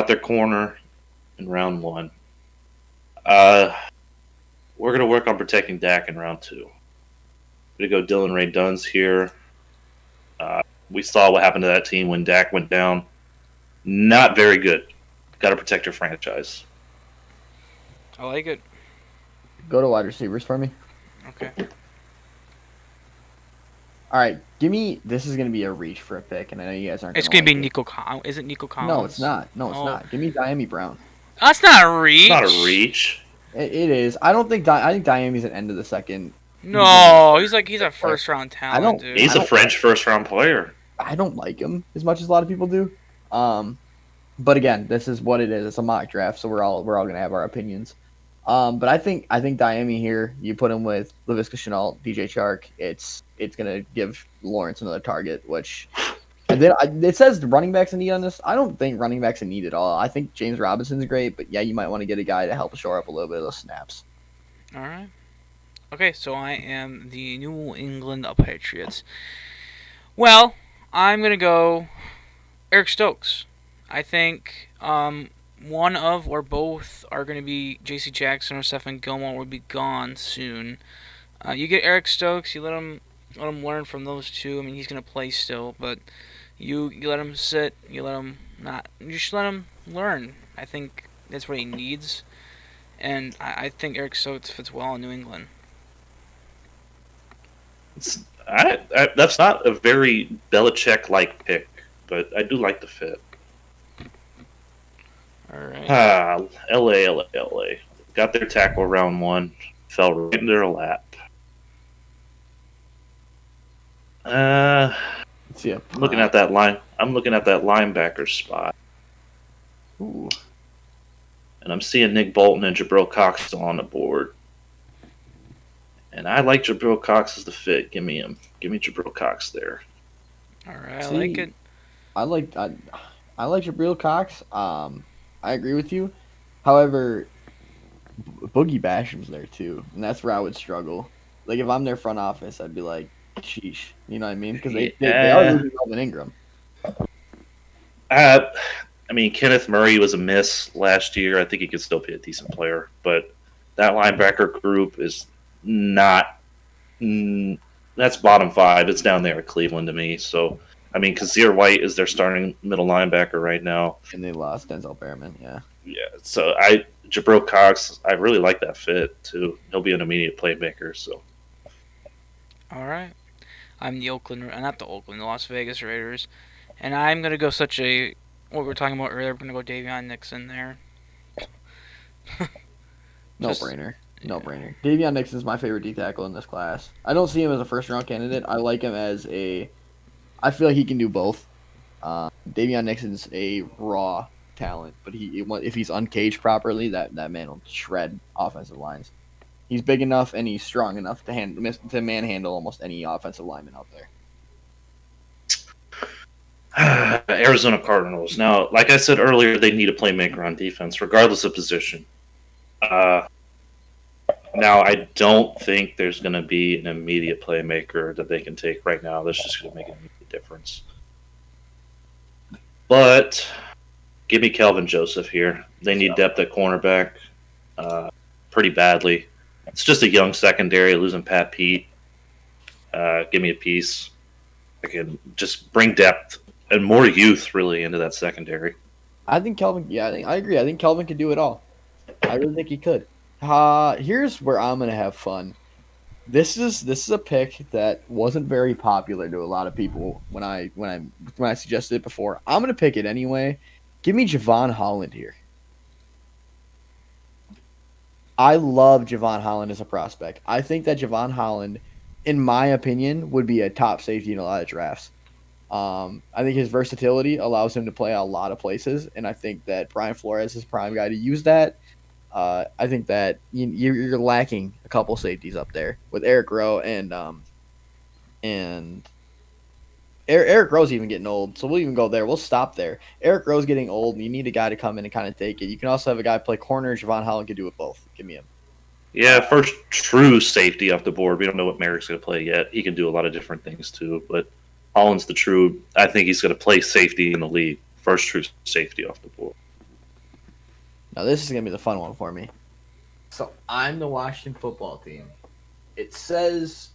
their corner in round 1. We're going to work on protecting Dak in round 2. We're going to go Dylan Ray Duns here. We saw what happened to that team when Dak went down. Not very good. Got to protect your franchise. I like it. Go to wide receivers for me. Okay. All right, this is going to be a reach for a pick, and I know you guys aren't. It's going to be Nico Collins. Is it Nico Collins? No, it's not. No, it's not. Give me Diami Brown. That's not a reach. It's not a reach. It is. I don't think. I think Diami's an end of the second. No, he's a first round talent. Dude. He's a French first round player. I don't like him as much as a lot of people do. But again, this is what it is. It's a mock draft, so we're all going to have our opinions. But I think Diami here, you put him with Laviska Shenault, DJ Chark, it's going to give Lawrence another target, which it says the running backs a need on this. I don't think running backs a need at all. I think James Robinson's great, but yeah, you might want to get a guy to help shore up a little bit of those snaps. All right. Okay, so I am the New England Patriots. Well, I'm going to go Eric Stokes. I think one of or both are going to be J.C. Jackson or Stephon Gilmore will be gone soon. You get Eric Stokes, you let him learn from those two. I mean, he's going to play still, but you let him sit, you let him not. You just let him learn. I think that's what he needs, and I think Eric Stokes fits well in New England. That's not a very Belichick-like pick, but I do like the fit. All right. LA. Got their tackle round 1. Fell right in their lap. Looking at that line. I'm looking at that linebacker spot. Ooh. And I'm seeing Nick Bolton and Jabril Cox still on the board. And I like Jabril Cox as the fit. Give me him. Give me Jabril Cox there. All right, I like it. I like Jabril Cox. I agree with you. However, Boogie Basham's there too, and that's where I would struggle. Like if I'm their front office, I'd be like, "Sheesh," you know what I mean? Because they are losing Melvin Ingram. I mean, Kenneth Murray was a miss last year. I think he could still be a decent player, but that linebacker group is not. That's bottom 5. It's down there at Cleveland to me. So, I mean, Kazir White is their starting middle linebacker right now, and they lost Denzel Behrman. Yeah. So Jabril Cox, I really like that fit too. He'll be an immediate playmaker. So. All right, I'm the Las Vegas Raiders, and I'm gonna go what we were talking about earlier. We're gonna go Davion Nixon there. No brainer. Davion Nixon is my favorite D tackle in this class. I don't see him as a first round candidate. I like him as I feel like he can do both. Davion Nixon's a raw talent, but if he's uncaged properly, that man will shred offensive lines. He's big enough and he's strong enough to manhandle almost any offensive lineman out there. Arizona Cardinals. Now, like I said earlier, they need a playmaker on defense, regardless of position. Now, I don't think there's going to be an immediate playmaker that they can take right now that's just going to make an immediate difference. But give me Kelvin Joseph here. They need depth at cornerback pretty badly. It's just a young secondary, losing Pat Pete. Give me a piece. I can just bring depth and more youth really into that secondary. I think Kelvin. Yeah, I agree. I think Kelvin could do it all. I really think he could. Here's where I'm gonna have fun. This is a pick that wasn't very popular to a lot of people when I suggested it before. I'm gonna pick it anyway. Give me Javon Holland here. I love Javon Holland as a prospect. I think that Javon Holland, in my opinion, would be a top safety in a lot of drafts. I think his versatility allows him to play a lot of places, and I think that Brian Flores is a prime guy to use that. I think that you're lacking a couple safeties up there with Eric Rowe and Eric Rowe's even getting old, so we'll even go there. We'll stop there. Eric Rowe's getting old, and you need a guy to come in and kind of take it. You can also have a guy play corner. Javon Holland can do it both. Give me him. Yeah, first true safety off the board. We don't know what Merrick's going to play yet. He can do a lot of different things too, but Holland's the true. I think he's going to play safety in the league. First true safety off the board. Now this is going to be the fun one for me. So I'm the Washington football team. It says.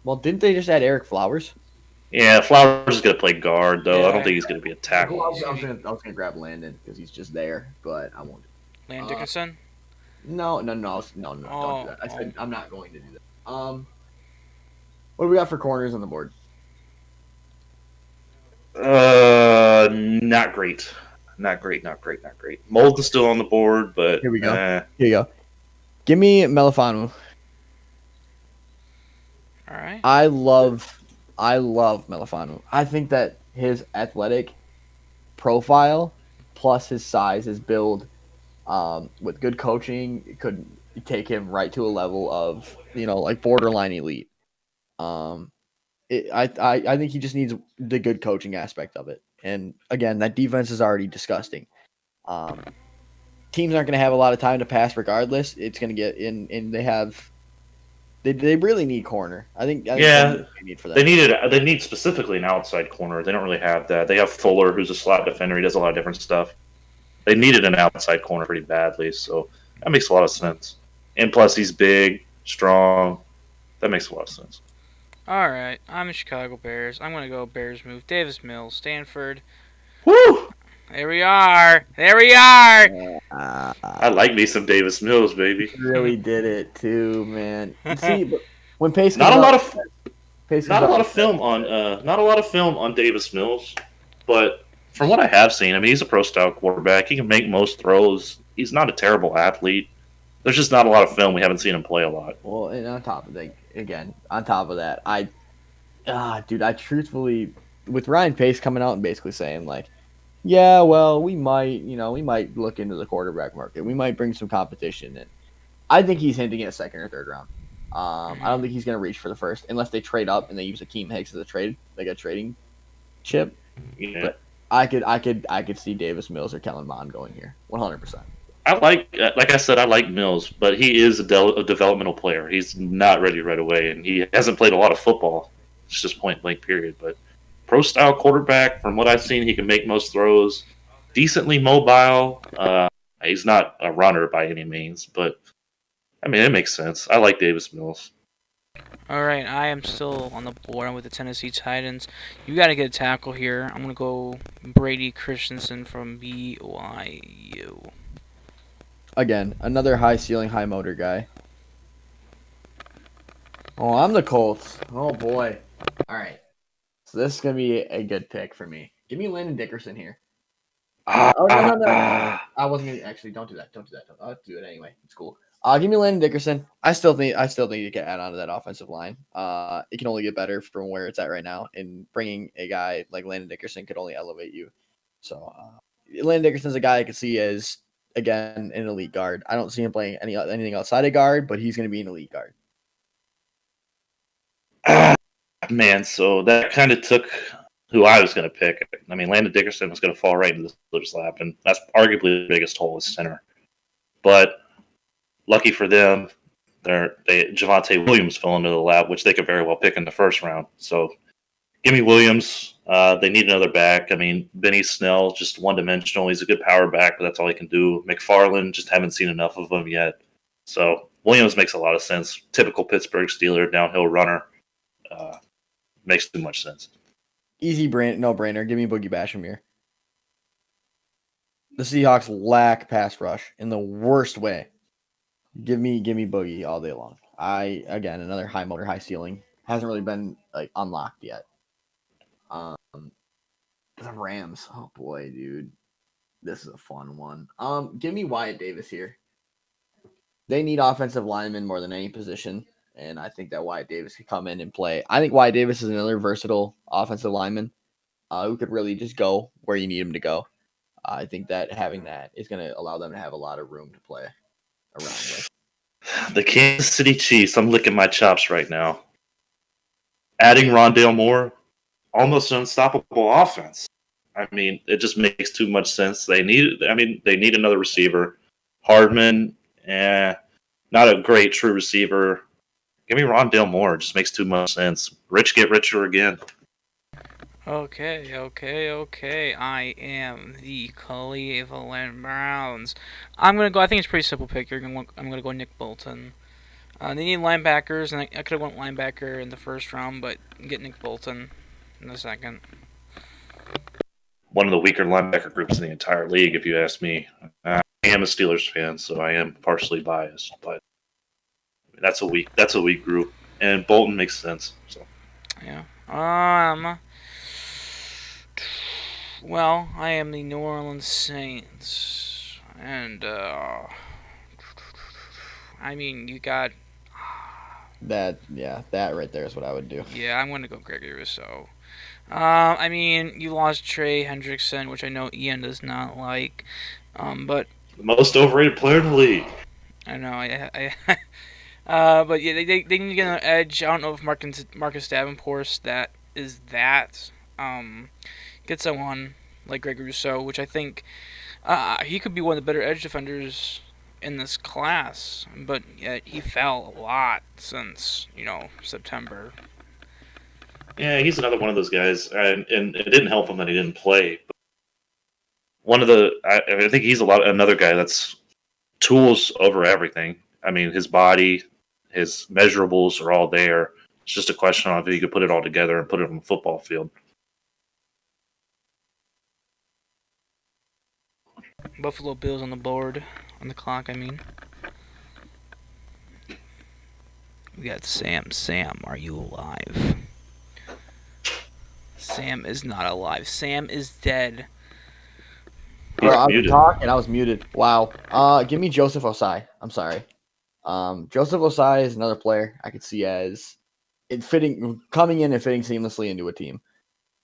Well, didn't they just add Eric Flowers? Yeah, Flowers is going to play guard though. Yeah. I don't think he's going to be a tackle. I was gonna grab Landon because he's just there, but I won't. Landon Dickerson? No, don't do Oh, that. I said I'm not going to do that. What do we got for corners on the board? Not great. Not great. Mold is still on the board, but Here we go. Here you go. Give me Melifanu. All right. I love Melifanu. I think that his athletic profile plus his size, his build, with good coaching, could take him right to a level of like borderline elite. I think he just needs the good coaching aspect of it. And again, that defense is already disgusting. Teams aren't going to have a lot of time to pass regardless. It's going to get in, and they really need corner. I think Yeah. they need for that. They need specifically an outside corner. They don't really have that. They have Fuller, who's a slot defender. He does a lot of different stuff. They needed an outside corner pretty badly, so that makes a lot of sense. And plus, he's big, strong. That makes a lot of sense. All right. I'm the Chicago Bears. I'm going to go Bears move. Davis Mills, Stanford. Woo! There we are. I like me some Davis Mills, baby. Really did it too, man. You see, but when Pace Not a comes lot up- of Pace not comes a lot up- of film on Davis Mills, but from what I have seen, I mean, he's a pro style quarterback. He can make most throws. He's not a terrible athlete. There's just not a lot of film. We haven't seen him play a lot. Well, and on top of that, I truthfully, with Ryan Pace coming out and basically saying like, yeah, well, we might look into the quarterback market. We might bring some competition in. I think he's hinting at second or third round. I don't think he's going to reach for the first unless they trade up and they use Akeem Hicks as a trade, like a trading chip. Yeah. But I could see Davis Mills or Kellen Mond going here, 100%. I like I said, I like Mills, but he is a developmental player. He's not ready right away, and he hasn't played a lot of football. It's just point blank period. But pro style quarterback, from what I've seen, he can make most throws. Decently mobile. He's not a runner by any means, but I mean it makes sense. I like Davis Mills. All right. I am still on the board. I'm with the Tennessee Titans. You got to get a tackle here. I'm going to go Brady Christensen from BYU. Again, another high ceiling, high motor guy. Oh, I'm the Colts. Oh boy. All right. So this is gonna be a good pick for me. Give me Landon Dickerson here. No. I wasn't gonna actually. Don't do that. I'll do it anyway. It's cool. Give me Landon Dickerson. I still think you can add on to that offensive line. It can only get better from where it's at right now, and bringing a guy like Landon Dickerson could only elevate you. So, Landon Dickerson's a guy I could see as, again, an elite guard. I don't see him playing anything outside of guard, but he's going to be an elite guard. Man, so that kind of took who I was going to pick. I mean, Landon Dickerson was going to fall right into the Steelers' lap, and that's arguably the biggest hole is center. But lucky for them, Javonte Williams fell into the lap, which they could very well pick in the first round. So give me Williams. They need another back. I mean, Benny Snell, just one-dimensional. He's a good power back, but that's all he can do. McFarland, just haven't seen enough of him yet. So Williams makes a lot of sense. Typical Pittsburgh Steeler, downhill runner. Makes too much sense. Easy no-brainer. Give me Boogie Basham here. The Seahawks lack pass rush in the worst way. Give me Boogie all day long. Again, another high motor, high ceiling. Hasn't really been like unlocked yet. The Rams. Oh boy, dude. This is a fun one. Give me Wyatt Davis here. They need offensive linemen more than any position, and I think that Wyatt Davis could come in and play. I think Wyatt Davis is another versatile offensive lineman who could really just go where you need him to go. I think that having that is going to allow them to have a lot of room to play around with. The Kansas City Chiefs, I'm licking my chops right now. Adding Rondale Moore, almost an unstoppable offense. I mean, it just makes too much sense. They need another receiver. Hardman, not a great true receiver. Give me Rondale Moore. It just makes too much sense. Rich get richer again. Okay. I am the Cleveland Browns. I'm gonna go. I think it's a pretty simple pick. I'm gonna go Nick Bolton. They need linebackers, and I could have went linebacker in the first round, but get Nick Bolton in the second. One of the weaker linebacker groups in the entire league, if you ask me. I am a Steelers fan, so I am partially biased, but that's a weak group, and Bolton makes sense. So yeah. Well, I am the New Orleans Saints, and I mean, you got that right there is what I would do. Yeah, I'm gonna go Gregory Rousseau. I mean, you lost Trey Hendrickson, which I know Ian does not like, but the most overrated player in the league. I know. But yeah, they need to get an edge. I don't know if Marcus Davenport is that. Get someone like Gregory Rousseau, which I think he could be one of the better edge defenders in this class, but yet he fell a lot since September. Yeah, he's another one of those guys, and it didn't help him that he didn't play. But I think he's another guy that's tools over everything. I mean, his body, his measurables are all there. It's just a question of if he could put it all together and put it on the football field. Buffalo Bills on the board, on the clock, I mean. We got Sam. Sam, are you alive? Sam is not alive. Sam is dead. I was talking, I was muted. Wow. Give me Joseph Osai. I'm sorry. Joseph Osai is another player I could see as coming in and fitting seamlessly into a team.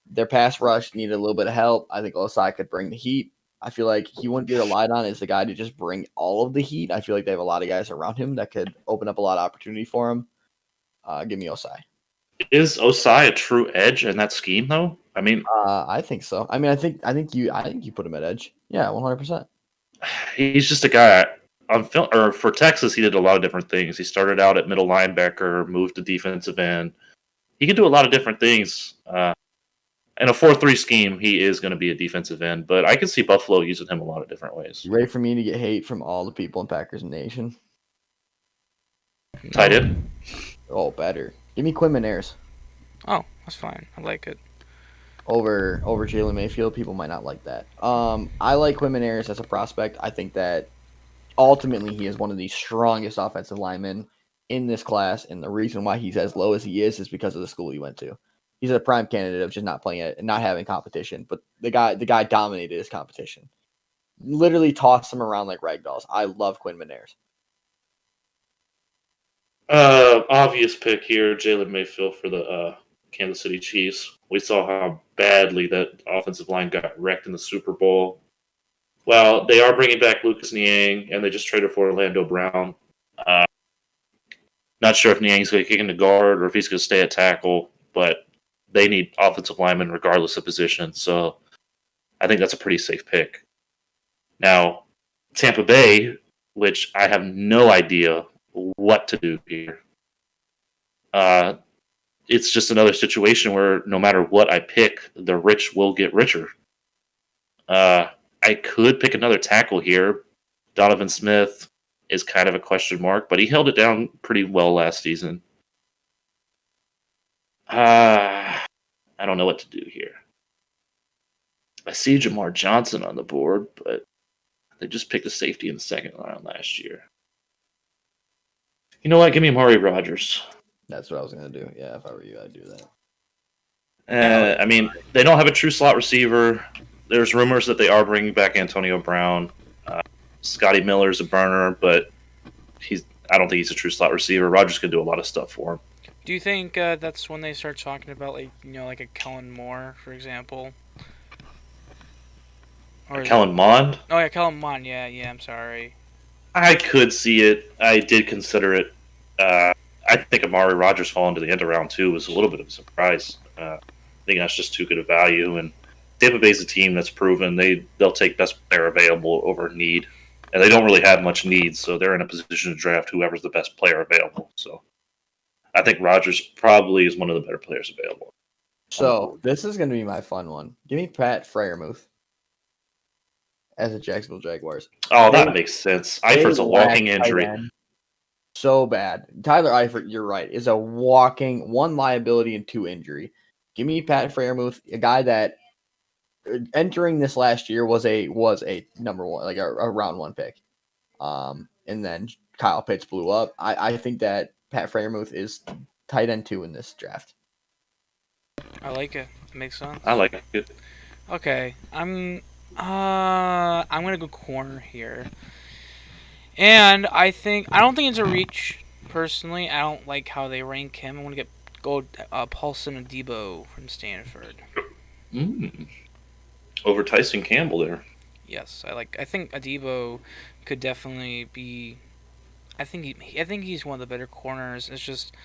Their pass rush needed a little bit of help. I think Osai could bring the heat. I feel like he wouldn't be relied on as the guy to just bring all of the heat. I feel like they have a lot of guys around him that could open up a lot of opportunity for him. Give me Osai. Is Osai a true edge in that scheme, though? I mean, I think so. I mean, I think you put him at edge. Yeah, 100%. He's just a guy for Texas. He did a lot of different things. He started out at middle linebacker, moved to defensive end. He can do a lot of different things. In a 4-3 scheme, he is going to be a defensive end, but I can see Buffalo using him a lot of different ways. You ready for me to get hate from all the people in Packers Nation? Tight end? Oh, better. Give me Quinn Meinerz. Oh, that's fine. I like it. Over Jalen Mayfield, people might not like that. I like Quinn Meinerz as a prospect. I think that ultimately he is one of the strongest offensive linemen in this class, and the reason why he's as low as he is because of the school he went to. He's a prime candidate of just not playing it and not having competition, but the guy dominated his competition. Literally tossed him around like ragdolls. I love Quinn Meinerz. Obvious pick here, Jalen Mayfield for the Kansas City Chiefs. We saw how badly that offensive line got wrecked in the Super Bowl. Well, they are bringing back Lucas Niang, and they just traded for Orlando Brown. Not sure if Niang's going to kick into guard or if he's going to stay at tackle, but they need offensive linemen regardless of position. So I think that's a pretty safe pick. Now, Tampa Bay, which I have no idea what to do here. It's just another situation where no matter what I pick, the rich will get richer. I could pick another tackle here. Donovan Smith is kind of a question mark, but he held it down pretty well last season. I don't know what to do here. I see Jamar Johnson on the board, but they just picked a safety in the second round last year. You know what? Give me Amari Rogers. That's what I was gonna do. Yeah, if I were you, I'd do that. I mean, they don't have a true slot receiver. There's rumors that they are bringing back Antonio Brown. Scotty Miller's a burner, but I don't think he's a true slot receiver. Rogers could do a lot of stuff for him. Do you think that's when they start talking about like a Kellen Moore, for example? Or Kellen Mond? Oh yeah, Kellen Mond. Yeah, I'm sorry. I could see it. I did consider it. I think Amari Rogers falling to the end of round 2 was a little bit of a surprise. I think that's just too good a value. And Tampa Bay's a team that's proven they'll take best player available over need. And they don't really have much need, so they're in a position to draft whoever's the best player available. So I think Rogers probably is one of the better players available. So this is going to be my fun one. Give me Pat Freiermuth as a Jacksonville Jaguars. Oh, that makes sense. Eifert's a walking injury. So bad. Tyler Eifert, you're right, is a walking 1 liability and 2 injury. Give me Pat Freiermuth, a guy that entering this last year was a number 1, like a round 1 pick. And then Kyle Pitts blew up. I think that Pat Freiermuth is tight end 2 in this draft. I like it. It makes sense. I like it. Okay, I'm gonna go corner here, and I don't think it's a reach. Personally, I don't like how they rank him. I want to go Paulson Adebo from Stanford. Over Tyson Campbell there. Yes, I think Adebo could definitely be. I think he's one of the better corners. It's just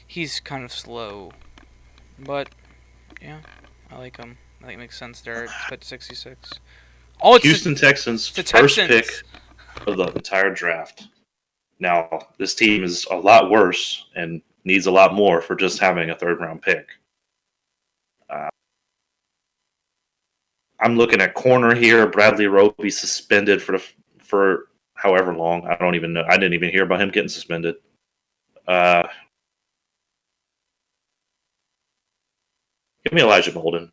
he's kind of slow, but yeah, I like him. I think it makes sense there. It's 66. Oh, it's Houston Texans' first pick of the entire draft. Now, this team is a lot worse and needs a lot more for just having a third-round pick. I'm looking at corner here. Bradley Roby suspended for however long. I don't even know. I didn't even hear about him getting suspended. Give me Elijah Molden.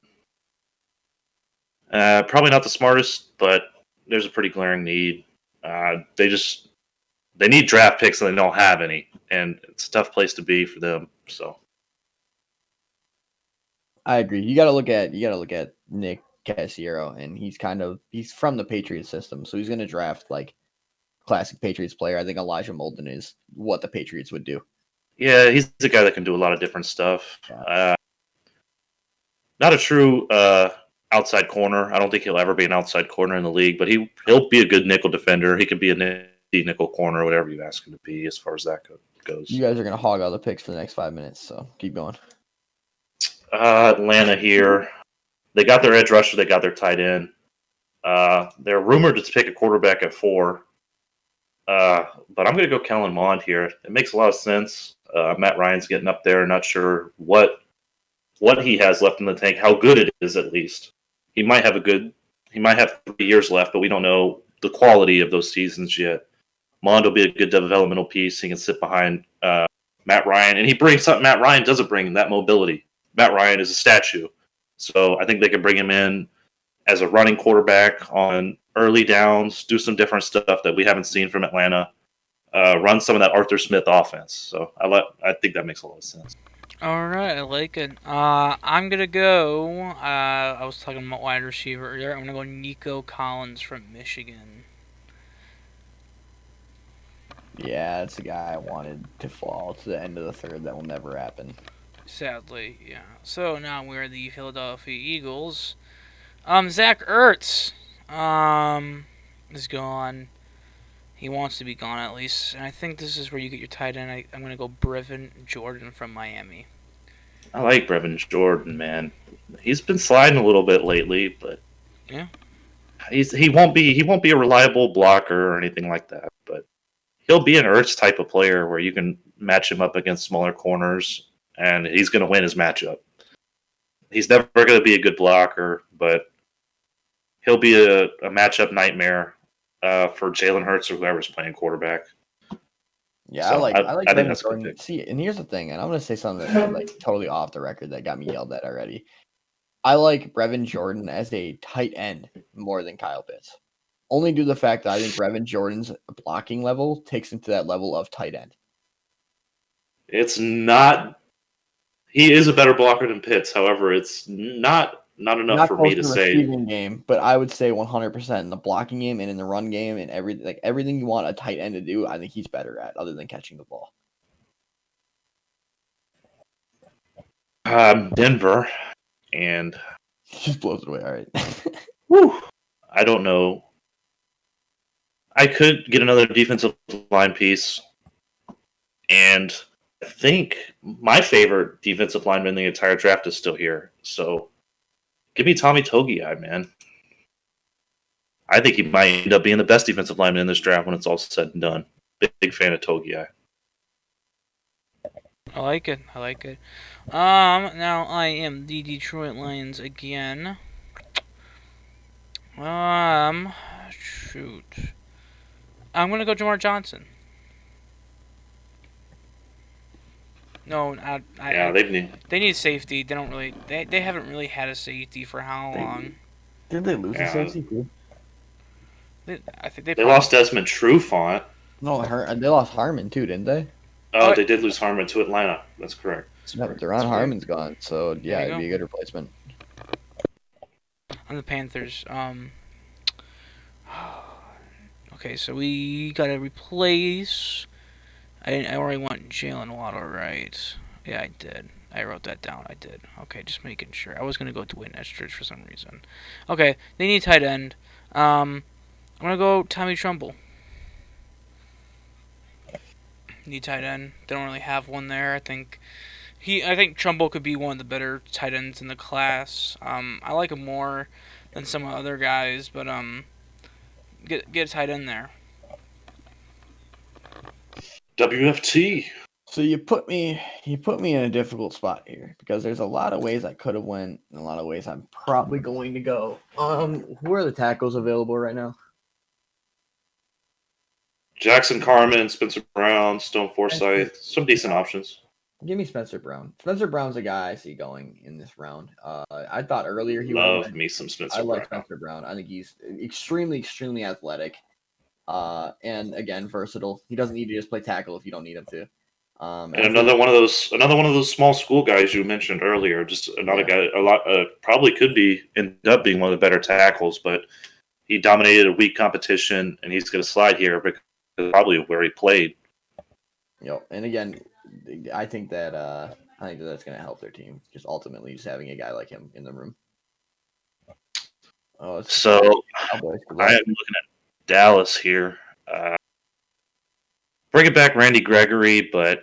Probably not the smartest, but there's a pretty glaring need. They need draft picks and they don't have any, and it's a tough place to be for them. So I agree. You got to look at Nick Cassiero, and he's from the Patriots system, so he's going to draft like classic Patriots player. I think Elijah Molden is what the Patriots would do. Yeah, he's a guy that can do a lot of different stuff. Yeah. Not a true outside corner. I don't think he'll ever be an outside corner in the league, but he'll be a good nickel defender. He could be a nickel corner, whatever you ask him to be, as far as that goes. You guys are going to hog all the picks for the next 5 minutes, so keep going. Atlanta here. They got their edge rusher. They got their tight end. They're rumored to pick a quarterback at 4. But I'm going to go Kellen Mond here. It makes a lot of sense. Matt Ryan's getting up there. Not sure what he has left in the tank, how good it is at least. He might have 3 years left, but we don't know the quality of those seasons yet. Mond will be a good developmental piece. He can sit behind Matt Ryan, and he brings something Matt Ryan doesn't bring, that mobility. Matt Ryan is a statue. So I think they can bring him in as a running quarterback on early downs, do some different stuff that we haven't seen from Atlanta, run some of that Arthur Smith offense. So I think that makes a lot of sense. All right, I like it. I'm going to go, I was talking about wide receiver earlier. I'm going to go Nico Collins from Michigan. Yeah, that's the guy I wanted to fall to the end of the third. That will never happen. Sadly, yeah. So now we're the Philadelphia Eagles. Zach Ertz is gone. He wants to be gone at least. And I think this is where you get your tight end. I'm going to go Brevin Jordan from Miami. I like Brevin Jordan, man. He's been sliding a little bit lately, but Yeah. he won't be a reliable blocker or anything like that. But he'll be an Ertz type of player where you can match him up against smaller corners, and he's going to win his matchup. He's never going to be a good blocker, but he'll be a matchup nightmare for Jalen Hurts or whoever's playing quarterback. Yeah, So, I like I think Brevin that's a good Jordan. pick. See, and here's the thing, and I'm gonna say something that's like totally off the record that got me yelled at already. I like Brevin Jordan as a tight end more than Kyle Pitts. Only due to the fact that I think Brevin Jordan's blocking level takes him to that level of tight end. It's not. He is a better blocker than Pitts. However, it's not enough Not for close me to the say. receiving game, but I would say 100% in the blocking game and in the run game and everything you want a tight end to do. I think he's better at, other than catching the ball. Denver, and He just blows it away. All right. whew, I don't know. I could get another defensive line piece, and I think my favorite defensive lineman in the entire draft is still here. So give me Tommy Togiai, man. I think he might end up being the best defensive lineman in this draft when it's all said and done. Big fan of Togiai. I like it. Now I am the Detroit Lions again. Shoot. I'm gonna go Jamar Johnson. No, they need safety. They don't really. They haven't really had a safety for how long? Did they lose a safety too? I think they lost Desmond Trufant. No, they lost Harmon too, didn't they? Oh, they did lose Harmon to Atlanta. That's correct. No, Deron Harmon's gone, so yeah, it'd be a good replacement. On the Panthers, okay, so we gotta replace. I already want Jalen Waddle, right? Yeah, I did. I wrote that down. I did. Okay, just making sure. I was gonna go Dwayne Eskridge for some reason. Okay, they need tight end. I'm gonna go Tommy Trumbull. Need tight end. They don't really have one there. I think Trumbull could be one of the better tight ends in the class. I like him more than some other guys, but get a tight end there. WFT. So you put me in a difficult spot here because there's a lot of ways I could have went and a lot of ways I'm probably going to go. Who are the tackles available right now? Jackson Carman, Spencer Brown, Stone Forsythe, some decent options. Give me Spencer Brown. Spencer Brown's a guy I see going in this round. I thought earlier he love me some Spencer Brown. I like Spencer Brown. I think he's extremely, extremely athletic. And again, versatile. He doesn't need to just play tackle if you don't need him to. And another one of those small school guys you mentioned earlier. Just another guy. Probably could end up being one of the better tackles, but he dominated a weak competition, and he's going to slide here because probably where he played. And again, I think that's going to help their team. Just ultimately, just having a guy like him in the room. So I am looking at Dallas here. Bring it back, Randy Gregory, but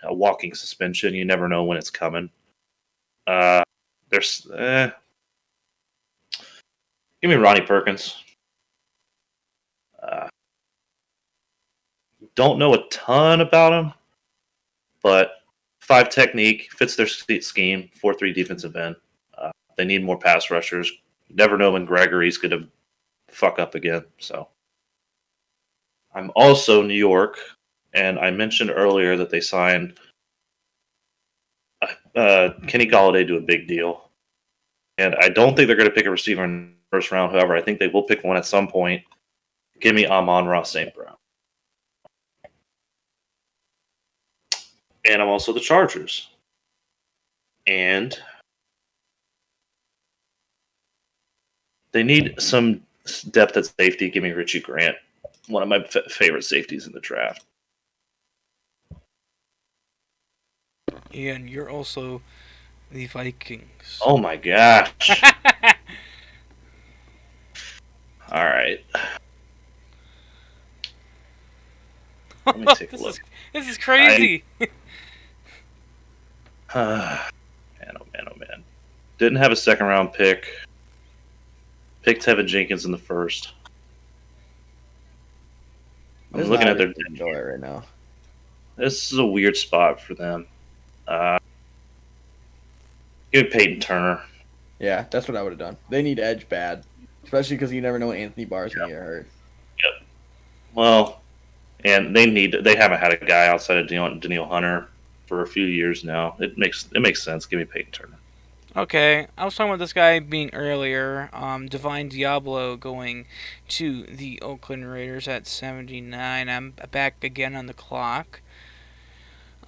a walking suspension. You never know when it's coming. Give me Ronnie Perkins. Don't know a ton about him, but 5 technique fits their scheme. 4-3 defensive end. They need more pass rushers. You never know when Gregory's going to fuck up again. So I'm also New York, and I mentioned earlier that they signed Kenny Golladay to a big deal. And I don't think they're going to pick a receiver in the first round. However, I think they will pick one at some point. Give me Amon-Ra St. Brown. And I'm also the Chargers. And they need some depth at safety. Give me Richie Grant, one of my favorite safeties in the draft. And you're also the Vikings. Oh my gosh. All right. Let me take a look. This is crazy. Didn't have a second round pick. Picked Tevin Jenkins in the first. I'm looking at their door right now. This is a weird spot for them. Give me Peyton Turner. Yeah, that's what I would have done. They need edge bad, especially because you never know when Anthony Barr is going to get hurt. Yep. Well, and they haven't had a guy outside of Daniel Hunter for a few years now. It makes sense. Give me Peyton Turner. Okay, I was talking about this guy being earlier. Divine Diablo going to the Oakland Raiders at 79. I'm back again on the clock.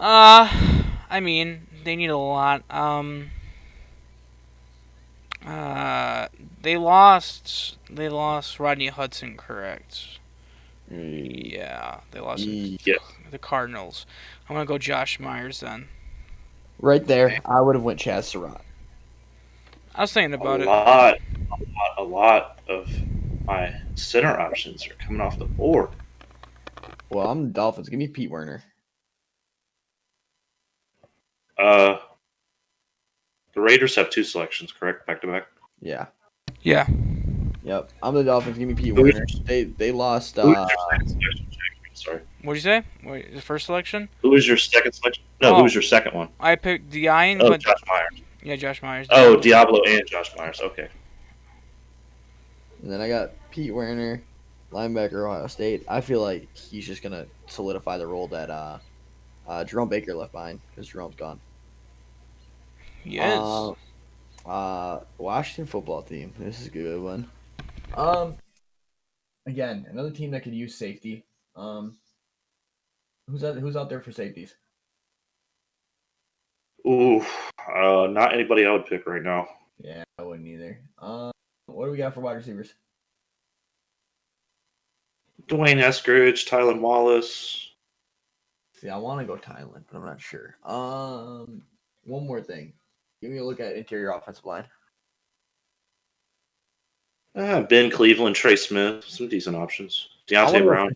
I mean, they need a lot. They lost Rodney Hudson, correct? Yeah, they lost the Cardinals. I'm gonna go Josh Myers then. Right there, I would have went Chaz Surratt. I was thinking about it. A lot of my center options are coming off the board. Well, I'm the Dolphins. Give me Pete Werner. The Raiders have 2 selections, correct? Back to back? Yeah. Yeah. Yep. I'm the Dolphins. Give me Pete Werner. They lost. Who was your second selection? Sorry. What'd you say? Wait, the first selection? Who was your second selection? No, who was your second one? I picked Diane. Oh, Josh Myers. Yeah, Josh Myers. Oh, Diablo and Josh Myers. Okay. And then I got Pete Werner, linebacker, Ohio State. I feel like he's just gonna solidify the role that Jerome Baker left behind because Jerome's gone. Yes. Washington football team. This is a good one. Again, another team that could use safety. Who's out there for safeties? Ooh, not anybody I would pick right now. Yeah, I wouldn't either. What do we got for wide receivers? Dwayne Eskridge, Tylan Wallace. See, I want to go Thailand, but I'm not sure. One more thing. Give me a look at interior offensive line. Ben Cleveland, Trey Smith, some decent options. Deontay Brown.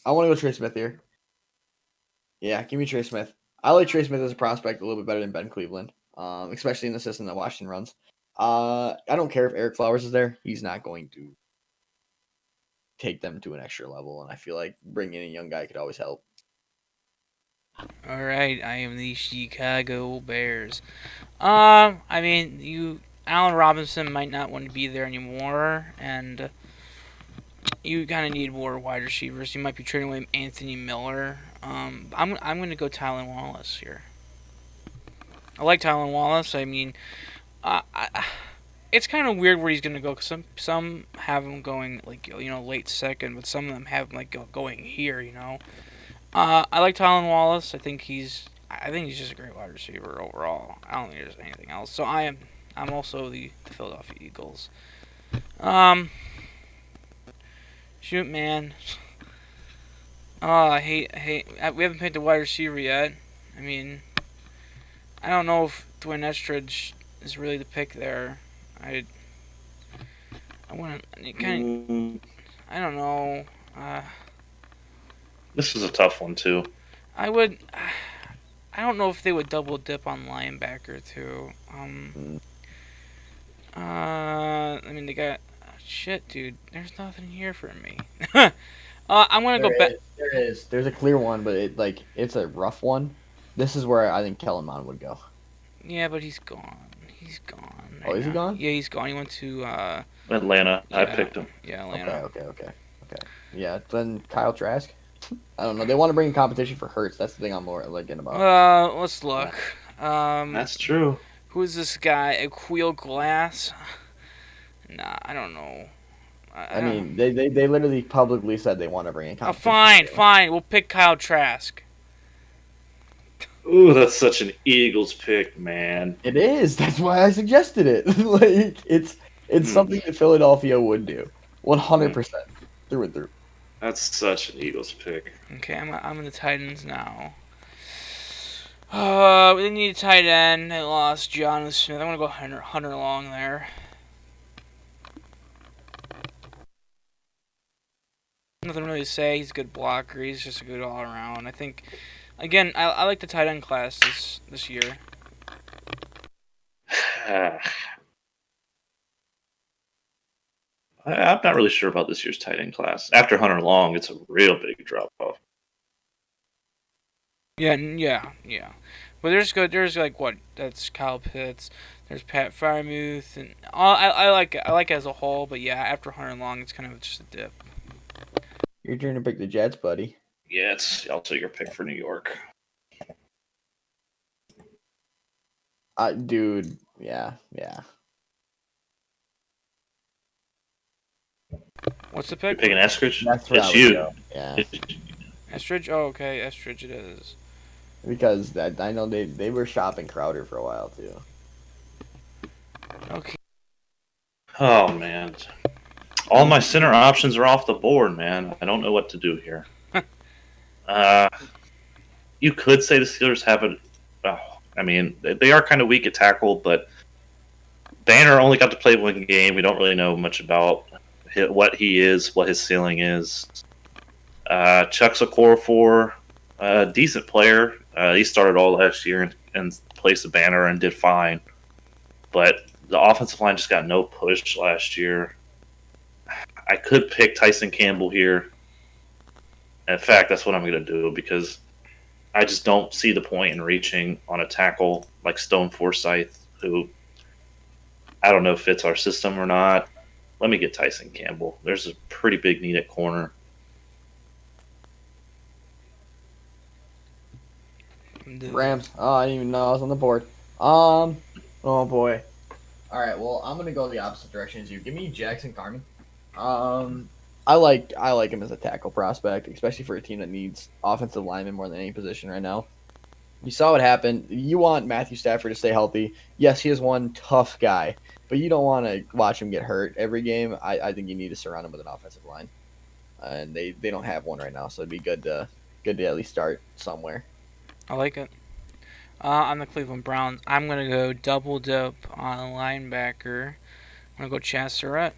I want to go Trey Smith here. Yeah, give me Trey Smith. I like Trey Smith as a prospect a little bit better than Ben Cleveland, especially in the system that Washington runs. I don't care if Eric Flowers is there. He's not going to take them to an extra level, and I feel like bringing in a young guy could always help. All right, I am the Chicago Bears. I mean, Allen Robinson might not want to be there anymore, and you kind of need more wide receivers. You might be trading away Anthony Miller. I'm going to go Tylan Wallace here. I like Tylan Wallace. I mean, it's kind of weird where he's going to go. Cause some have him going late second, but some of them have him going here. I like Tylan Wallace. I think he's just a great wide receiver overall. I don't think there's anything else. So I'm also the Philadelphia Eagles. Shoot, man. I hate. We haven't picked a wide receiver yet. I mean, I don't know if Dwayne Eskridge is really the pick there. I want to kind of. I don't know. This is a tough one too. I don't know if they would double dip on linebacker too. I mean, they got shit, dude. There's nothing here for me. I'm gonna go back. There is. There's a clear one, but it's a rough one. This is where I think Kellen Mond would go. Yeah, but he's gone. He's gone. Oh, is he gone? Yeah, he's gone. He went to Atlanta. Yeah, I picked him. Yeah, Atlanta. Okay. Yeah, then Kyle Trask. I don't know. They want to bring in competition for Hurts. That's the thing I'm more liking about. Let's look. That's true. Who is this guy? Aquil Glass? Nah, I don't know. I mean, they literally publicly said they want to bring in competition. Fine. We'll pick Kyle Trask. Ooh, that's such an Eagles pick, man. It is. That's why I suggested it. It's something that Philadelphia would do. 100%. Through and through. That's such an Eagles pick. Okay, I'm in the Titans now. We need a tight end. They lost John Smith. I'm gonna go Hunter Long there. Nothing really to say. He's a good blocker. He's just a good all around. I think. Again, I like the tight end class this year. I'm not really sure about this year's tight end class. After Hunter Long, it's a real big drop off. Yeah. But there's like what? That's Kyle Pitts. There's Pat Frymuth, and I like it as a whole. But yeah, after Hunter Long, it's kind of just a dip. Your turn to pick the Jets, buddy. Yeah, it's also your pick for New York. Dude, yeah. What's the You're pick? picking Eskridge? That's where I It's would you. go. Yeah, Estridge? Oh, okay, Estridge it is. because I know they were shopping Crowder for a while too. Okay. Oh man, all my center options are off the board, man. I don't know what to do here. You could say the Steelers have a. I mean, they are kind of weak at tackle, but Banner only got to play one game. We don't really know much about what he is, what his ceiling is. Chuck's a core for a decent player. He started all last year and placed the Banner and did fine, but the offensive line just got no push last year. I could pick Tyson Campbell here. In fact, that's what I'm going to do because I just don't see the point in reaching on a tackle like Stone Forsythe, who I don't know if fits our system or not. Let me get Tyson Campbell. There's a pretty big need at corner. Rams. Oh, I didn't even know I was on the board. Oh boy. All right. Well, I'm gonna go the opposite direction as you. Give me Jackson Carman. I like him as a tackle prospect, especially for a team that needs offensive linemen more than any position right now. You saw what happened. You want Matthew Stafford to stay healthy. Yes, he is one tough guy, but you don't want to watch him get hurt every game. I think you need to surround him with an offensive line, and they don't have one right now, so it'd be good to at least start somewhere. I like it. On the Cleveland Browns, I'm gonna go double dip on a linebacker. I'm gonna go Chaz Surratt.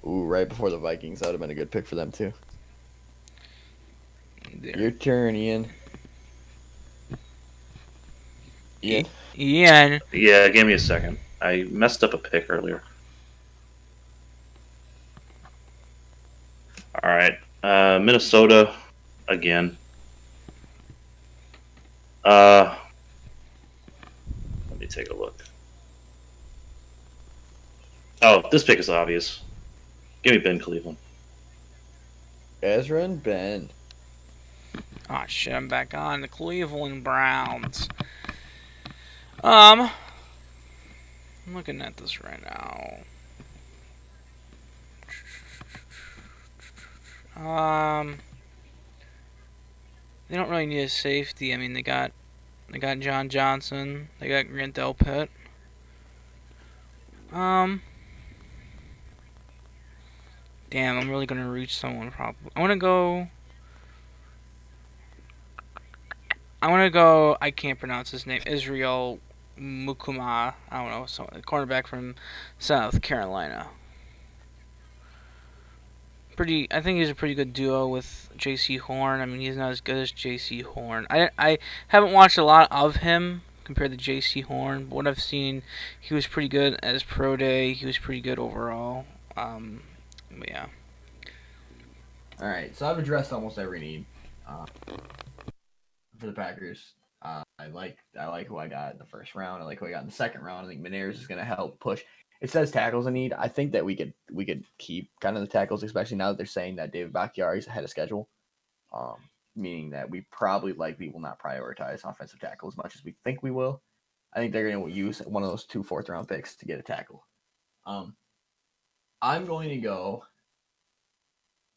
Ooh, right before the Vikings, that would have been a good pick for them too. There. Your turn, Ian. Ian. Ian. Yeah, give me a second. I messed up a pick earlier. All right, Minnesota again. Let me take a look. Oh, this pick is obvious. Give me Ben Cleveland. Ezra and Ben. Oh shit, I'm back on the Cleveland Browns. I'm looking at this right now. They don't really need a safety. I mean, they got John Johnson. They got Grant Delpit. Damn, I'm really gonna reach someone probably. I wanna go. I can't pronounce his name. Israel Mukuma. I don't know. So, cornerback from South Carolina. I think he's a pretty good duo with J.C. Horn. I mean, he's not as good as J.C. Horn. I haven't watched a lot of him compared to J.C. Horn, but what I've seen, he was pretty good as pro day. He was pretty good overall. But yeah. All right, so I've addressed almost every need for the Packers. I like who I got in the first round. I like who I got in the second round. I think Menares is going to help push. It says tackles a need. I think that we could keep kind of the tackles, especially now that they're saying that David Bakhtiari is ahead of schedule. Meaning that we probably likely will not prioritize offensive tackle as much as we think we will. I think they're going to use one of those 2 4th-round picks to get a tackle. I'm going to go.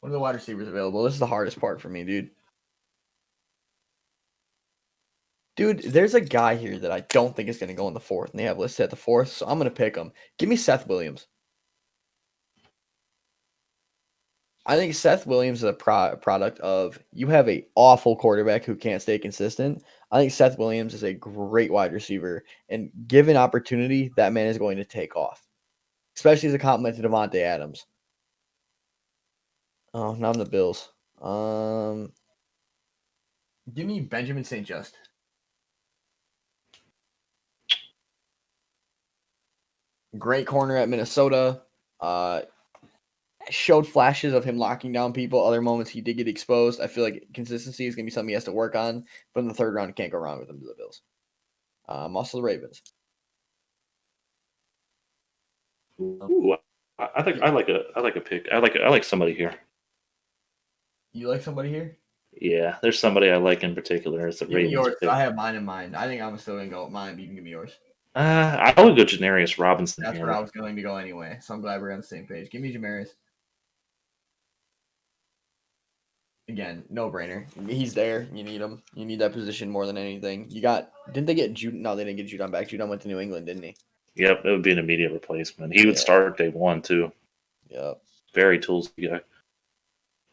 One of the wide receivers available. This is the hardest part for me, dude. Dude, there's a guy here that I don't think is going to go in the 4th, and they have listed at the 4th, so I'm going to pick him. Give me Seth Williams. I think Seth Williams is a product of you have an awful quarterback who can't stay consistent. I think Seth Williams is a great wide receiver, and given opportunity, that man is going to take off, especially as a compliment to Devontae Adams. Oh, not on the Bills. Give me Benjamin St. Just. Great corner at Minnesota. Showed flashes of him locking down people. Other moments he did get exposed. I feel like consistency is going to be something he has to work on. But in the third round, you can't go wrong with him to the Bills. Also the Ravens. Ooh, I think I like a pick. I like somebody here. You like somebody here? Yeah, there's somebody I like in particular. It's a Give me Ravens yours. pick. I have mine in mind. I think I'm still going to go with mine, but you can give me yours. I would go Janarius Robinson That's here. where I was going to go anyway. So I'm glad we're on the same page. Give me Jamarius. Again, no brainer. He's there. You need him. You need that position more than anything. Didn't they get Judon? No, they didn't get Judon back. Judon went to New England, didn't he? Yep, it would be an immediate replacement. He would start day one too. Yep. Very toolsy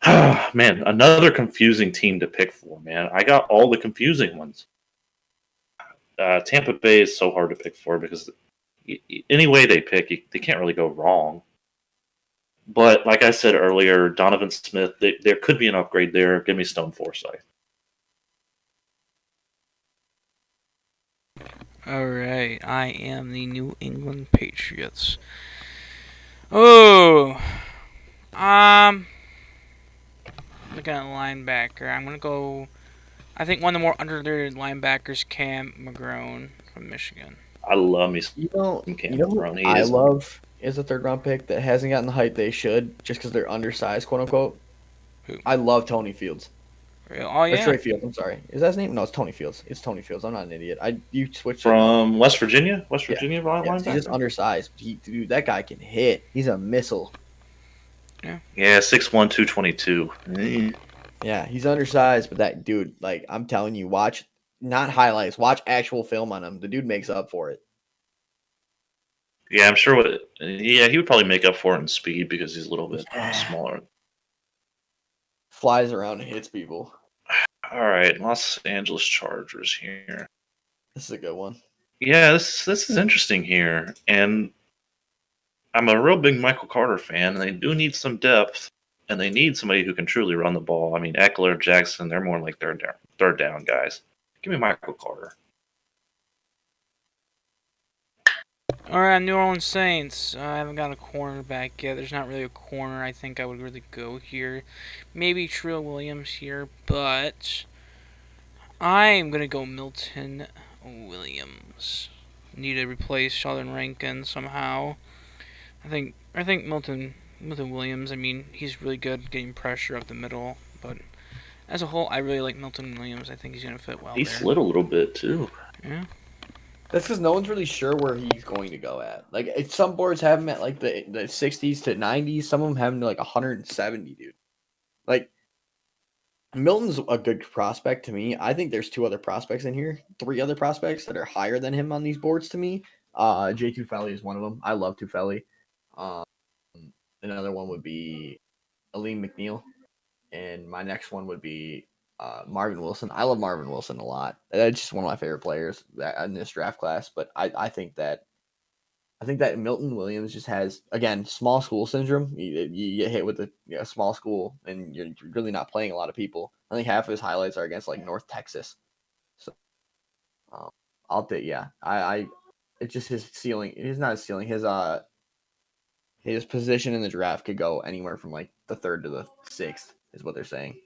guy. Man, another confusing team to pick for. Man, I got all the confusing ones. Tampa Bay is so hard to pick for because any way they pick, they can't really go wrong. But like I said earlier, Donovan Smith, there could be an upgrade there. Give me Stone Forsythe. All right, I am the New England Patriots. Oh, looking at linebacker, I'm gonna go. I think one of the more underrated linebackers, Cam McGrone from Michigan. I love me. You know Cam who McGrone. I love is a third round pick that hasn't gotten the hype they should just because they're undersized, quote unquote. Who? I love Tony Fields. Oh yeah. Or Trey Fields. I'm sorry. Is that his name? No, it's Tony Fields. It's Tony Fields. I'm not an idiot. You switched from West Virginia. West Yeah. Virginia Yes, he's just undersized. Dude, that guy can hit. He's a missile. Yeah, 6'1", 222. Yeah, he's undersized, but that dude, like, I'm telling you, watch not highlights, watch actual film on him. The dude makes up for it. Yeah, I'm sure. He would probably make up for it in speed because he's a little bit smaller. Flies around and hits people. All right, Los Angeles Chargers here. This is a good one. Yeah, this is interesting here, and I'm a real big Michael Carter fan, and they do need some depth, and they need somebody who can truly run the ball. I mean, Eckler, Jackson, they're more like third down guys. Give me Michael Carter. All right, New Orleans Saints. I haven't got a cornerback yet. There's not really a corner I think I would really go here. Maybe Trill Williams here, but I'm gonna go Milton Williams. Need to replace Sheldon Rankin somehow. I think Milton Williams. I mean, he's really good getting pressure up the middle, but as a whole, I really like Milton Williams. I think he's gonna fit well. He there. slid a little bit too. Yeah. That's because no one's really sure where he's going to go at. Like, some boards have him at like the 60s to 90s. Some of them have him to like 170, dude. Like, Milton's a good prospect to me. I think there's 3 other prospects that are higher than him on these boards to me. Jay Tufele is one of them. I love Tufele. Another one would be Aleem McNeil. And my next one would be Marvin Wilson. I love Marvin Wilson a lot. That's just one of my favorite players in this draft class. But I think that Milton Williams just has, again, small school syndrome. You get hit with a small school, and you're really not playing a lot of people. I think half of his highlights are against like North Texas. So I'll take it's just his ceiling. It's not his ceiling. His position in the draft could go anywhere from like the 3rd to the 6th, is what they're saying.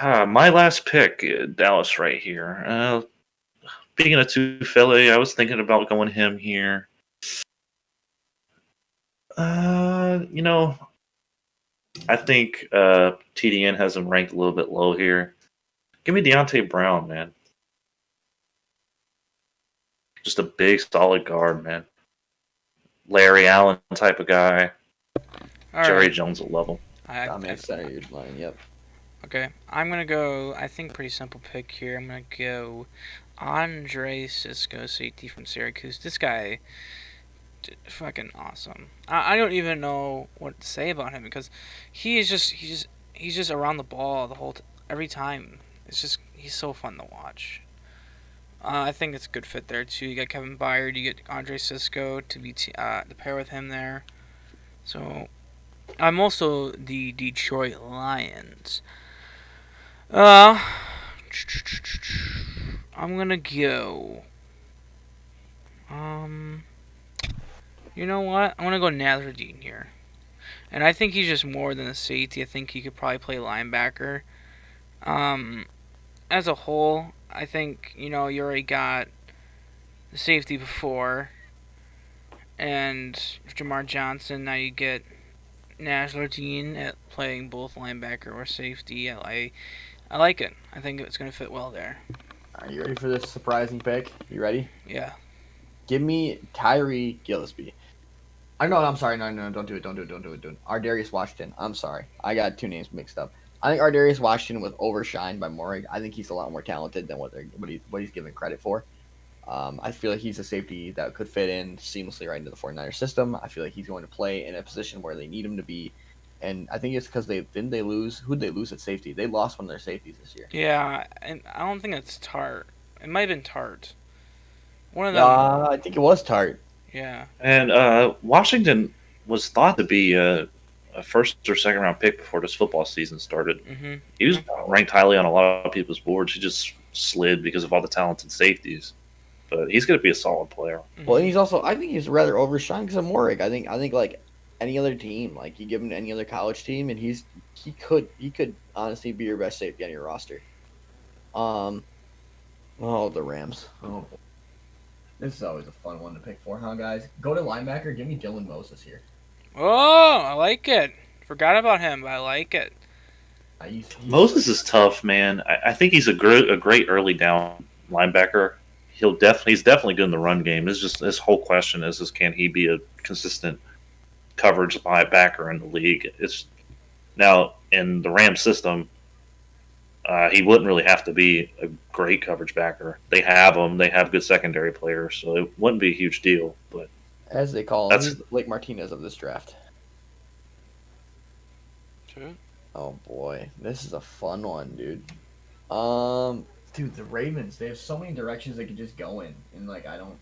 My last pick, Dallas, right here. Speaking of Tufele, I was thinking about going him here. I think TDN has him ranked a little bit low here. Give me Deontay Brown, man. Just a big, solid guard, man. Larry Allen type of guy. All Jerry right. Jones will love him. Center your line, yep. Okay, I'm gonna go. I think pretty simple pick here. I'm gonna go Andre Cisco, safety from Syracuse. This guy, fucking awesome. I don't even know what to say about him because he's just around the ball every time. He's so fun to watch. I think it's a good fit there too. You got Kevin Byard, you get Andre Cisco to pair with him there. So I'm also the Detroit Lions. I'm gonna go. Um, you know what? I'm gonna go Nazardine here, and I think he's just more than a safety. I think he could probably play linebacker. Um, as a whole, I think you already got the safety before, and Jamar Johnson. Now you get Nazardine at playing both linebacker or safety. I like it. I think it's gonna fit well there. Are you ready for this surprising pick? You ready? Yeah. Give me Tyree Gillespie. I'm sorry. No, don't do it. Ardarius Washington. I'm sorry. I got two names mixed up. I think Ardarius Washington was overshined by Morig. I think he's a lot more talented than what he's given credit for. I feel like he's a safety that could fit in seamlessly right into the 49ers system. I feel like he's going to play in a position where they need him to be. And I think it's because who'd they lose at safety? They lost one of their safeties this year. Yeah, and I don't think it's Tart. It might have been Tart. One of them. I think it was Tart. Yeah. And Washington was thought to be a first or second round pick before this football season started. Mm-hmm. He was ranked highly on a lot of people's boards. He just slid because of all the talented safeties. But he's going to be a solid player. Mm-hmm. Well, and he's also, I think he's rather overshined because of Morig. I think like any other team, like you give him to any other college team, and he could honestly be your best safety on your roster. The Rams. Oh, this is always a fun one to pick for, huh, guys? Go to linebacker. Give me Dylan Moses here. Oh, I like it. Forgot about him, but I like it. Moses is tough, man. I think he's a great early down linebacker. He's definitely good in the run game. It's just this whole question is can he be a consistent coverage backer in the league? It's now in the Rams system. He wouldn't really have to be a great coverage backer. They have him. They have good secondary players, so it wouldn't be a huge deal. But as they call him, he's Blake Martinez of this draft. True. Oh boy, this is a fun one, dude. Dude, the Ravens, they have so many directions they could just go in, and like I don't.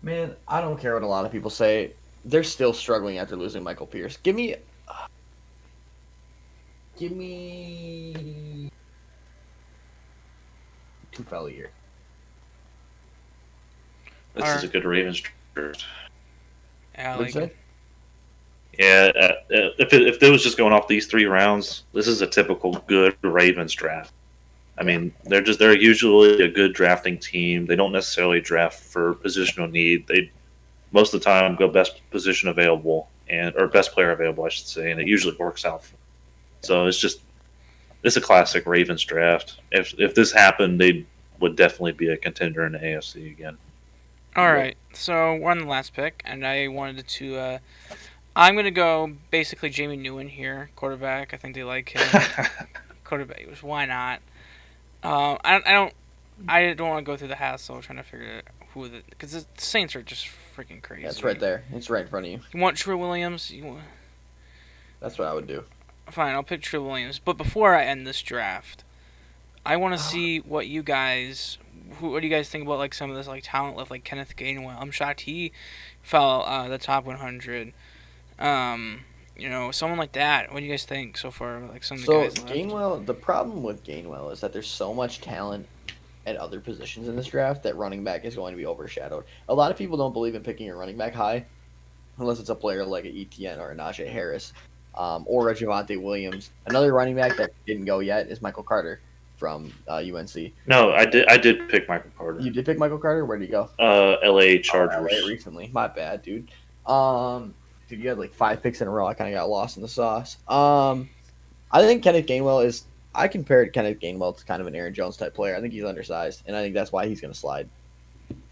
Man, I don't care what a lot of people say. They're still struggling after losing Michael Pierce. Give me Tufele here. This is a good Ravens draft. Yeah, I What'd like you say? it. Yeah, if it was just going off these 3 rounds, this is a typical good Ravens draft. I mean, they're usually a good drafting team. They don't necessarily draft for positional need. They most of the time go best position available or best player available, I should say, and it usually works out. So it's a classic Ravens draft. If this happened, they would definitely be a contender in the AFC again. All right, so we're on the last pick, and I wanted to. I'm gonna go basically Jamie Newman here, quarterback. I think they like him. Quarterback. Why not? I don't want to go through the hassle trying to figure out because the Saints are just freaking crazy. Yeah, it's right there. It's right in front of you. You want True Williams? That's what I would do. Fine, I'll pick True Williams. But before I end this draft, I want to see what you guys. What do you guys think about like some of this like talent left, like Kenneth Gainwell? I'm shocked he fell the top 100. Someone like that. What do you guys think so far? Like some of the guys left? Gainwell, the problem with Gainwell is that there's so much talent at other positions in this draft that running back is going to be overshadowed. A lot of people don't believe in picking a running back high unless it's a player like an ETN or a Najee Harris or a Javonte Williams. Another running back that didn't go yet is Michael Carter from UNC. No, I did pick Michael Carter. You did pick Michael Carter? Where'd he go? LA Chargers. LA recently. My bad, dude. Dude, you had like 5 picks in a row. I kind of got lost in the sauce. I think Kenneth Gainwell is. I compared Kenneth Gainwell to kind of an Aaron Jones type player. I think he's undersized, and I think that's why he's going to slide.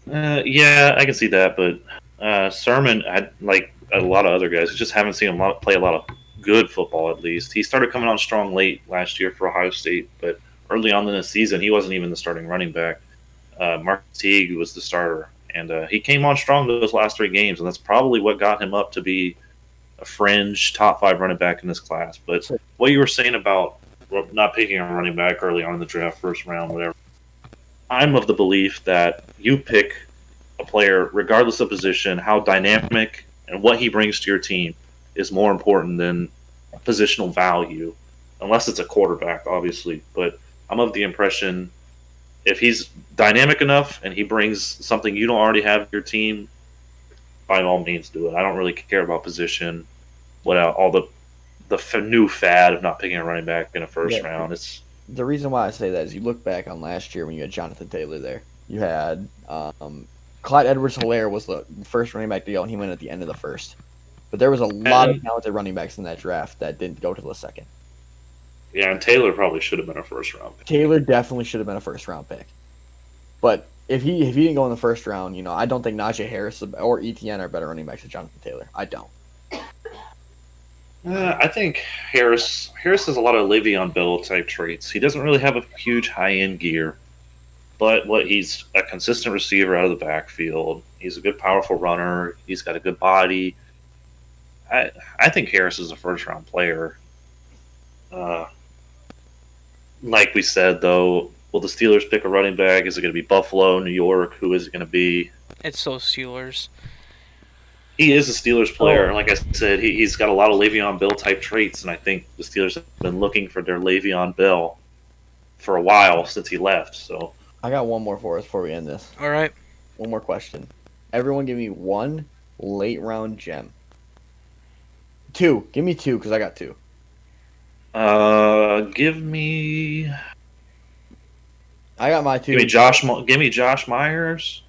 Yeah, I can see that, but Sermon, like a lot of other guys, I just haven't seen him play a lot of good football. At least he started coming on strong late last year for Ohio State, but early on in the season, he wasn't even the starting running back. Mark Teague was the starter. And he came on strong those last 3 games, and that's probably what got him up to be a fringe top 5 running back in this class. But what you were saying about not picking a running back early on in the draft, first round, whatever, I'm of the belief that you pick a player, regardless of position, how dynamic and what he brings to your team is more important than positional value. unless it's a quarterback, obviously. But I'm of the impression if he's dynamic enough and he brings something you don't already have in your team, by all means do it. I don't really care about position, all the new fad of not picking a running back in a first round. It's the reason why I say that is you look back on last year when you had Jonathan Taylor there. You had Clyde Edwards-Helaire was the first running back to go, and he went at the end of the first. But there was a lot of talented running backs in that draft that didn't go to the second. Yeah, and Taylor probably should have been a first round pick. Taylor definitely should have been a first round pick. But if he didn't go in the first round, I don't think Najee Harris or ETN are better running backs than Jonathan Taylor. I don't. I think Harris has a lot of Le'Veon Bell type traits. He doesn't really have a huge high end gear, but he's a consistent receiver out of the backfield. He's a good, powerful runner. He's got a good body. I think Harris is a first round player. Like we said, though, will the Steelers pick a running back? Is it going to be Buffalo, New York? Who is it going to be? It's so Steelers. He is a Steelers player. Like I said, he's got a lot of Le'Veon Bell type traits, and I think the Steelers have been looking for their Le'Veon Bell for a while since he left. So I got one more for us before we end this. All right. One more question. Everyone give me one late round gem. Two. Give me two because I got two. Give me. I got my two. Give me Josh Myers.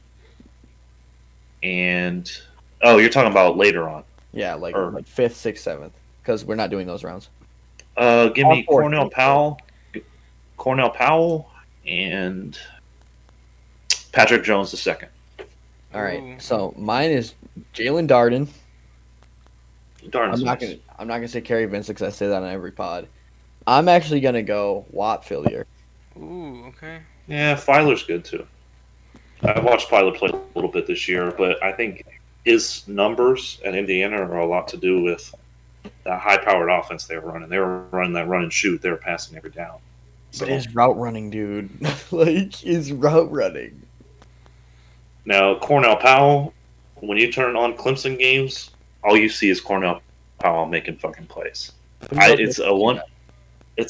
And you're talking about later on. Yeah, like 5th, 6th, 7th, because we're not doing those rounds. Give me Cornell Powell, and Patrick Jones the second. All right, so mine is Jalen Darden. I'm not gonna say Kerry Vincent because I say that on every pod. I'm actually gonna go Watt Fillier. Ooh, okay. Yeah, Filer's good too. I watched Filer play a little bit this year, but I think his numbers at Indiana are a lot to do with that high-powered offense they were running. They were running that run and shoot. They were passing every down. But his route running, dude, his route running. Now, Cornell Powell, when you turn on Clemson games, all you see is Cornell Powell making fucking plays. It's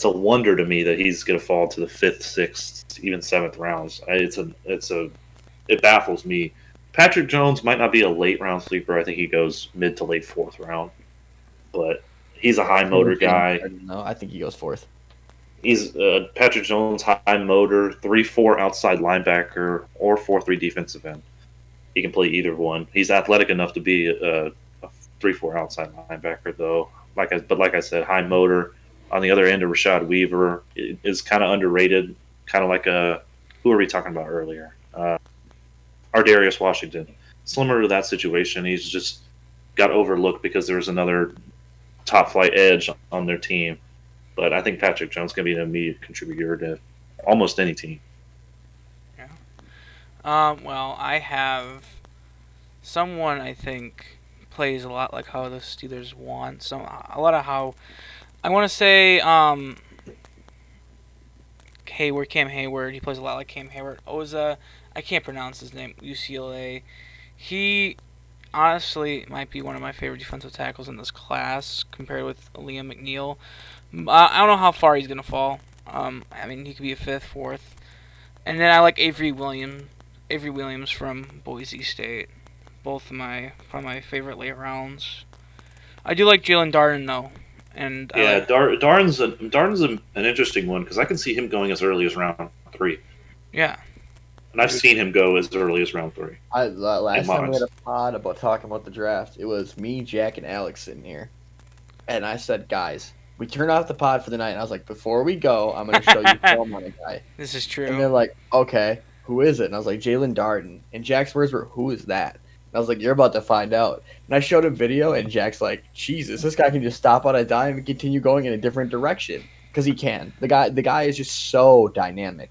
a wonder to me that he's going to fall to the 5th, 6th, even 7th rounds. It baffles me. Patrick Jones might not be a late round sleeper. I think he goes mid to late 4th round, but he's a high motor guy. No, I think he goes 4th. He's Patrick Jones, high motor, 3-4 outside linebacker or 4-3 defensive end. He can play either one. He's athletic enough to be a 3-4 outside linebacker, though. Like I said, high motor. On the other end of Rashad Weaver is kind of underrated, kind of like who were we talking about earlier? Ardarius Washington. Similar to that situation, he's just got overlooked because there was another top flight edge on their team. But I think Patrick Jones can be an immediate contributor to almost any team. Yeah. Well, I have someone I think plays a lot like how the Steelers want. So a lot of how I want to say Hayward, Cam Hayward. He plays a lot like Cam Hayward. Oza, I can't pronounce his name. UCLA. He honestly might be one of my favorite defensive tackles in this class compared with Liam McNeil. I don't know how far he's gonna fall. I mean, he could be a 5th, 4th. And then I like Avery Williams from Boise State. Both of my favorite late rounds. I do like Jalen Darden though. And yeah, Darden's an interesting one because I can see him going as early as round 3. Yeah. And I've seen him go as early as round 3. Last time we had a pod about talking about the draft, it was me, Jack, and Alex sitting here. And I said, guys, we turned off the pod for the night. And I was like, before we go, I'm going to show you film on a guy. This is true. And they're like, okay, who is it? And I was like, Jalen Darden. And Jack's words were, who is that? And I was like, you're about to find out. And I showed him video, and Jack's like, Jesus, this guy can just stop on a dime and continue going in a different direction. Because he can. The guy is just so dynamic.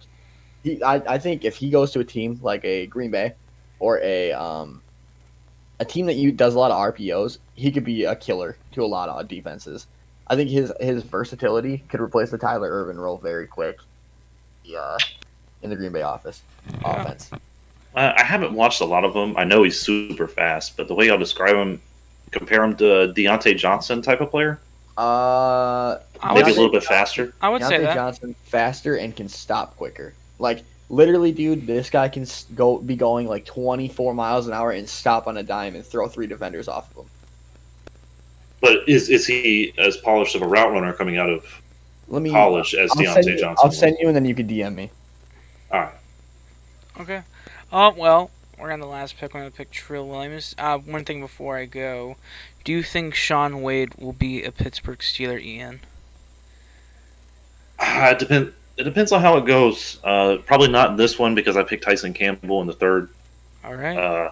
I think if he goes to a team like a Green Bay or a team that does a lot of RPOs, he could be a killer to a lot of defenses. I think his versatility could replace the Tyler Ervin role very quick. In the Green Bay offense. I haven't watched a lot of him. I know he's super fast, but the way I'll describe him, compare him to Deontay Johnson type of player. I Maybe would a say, little bit faster. I would say Deontay that. Johnson faster and can stop quicker. Like literally, dude, this guy can be going like 24 miles an hour and stop on a dime and throw 3 defenders off of him. But is he as polished of a route runner coming out of college as Deontay Johnson? I'll send you, and then you can DM me. All right. Okay. Well, we're on the last pick. I'm going to pick Trill Williams. One thing before I go. Do you think Shaun Wade will be a Pittsburgh Steeler, Ian? It depends on how it goes. Probably not in this one because I picked Tyson Campbell in the third. All right.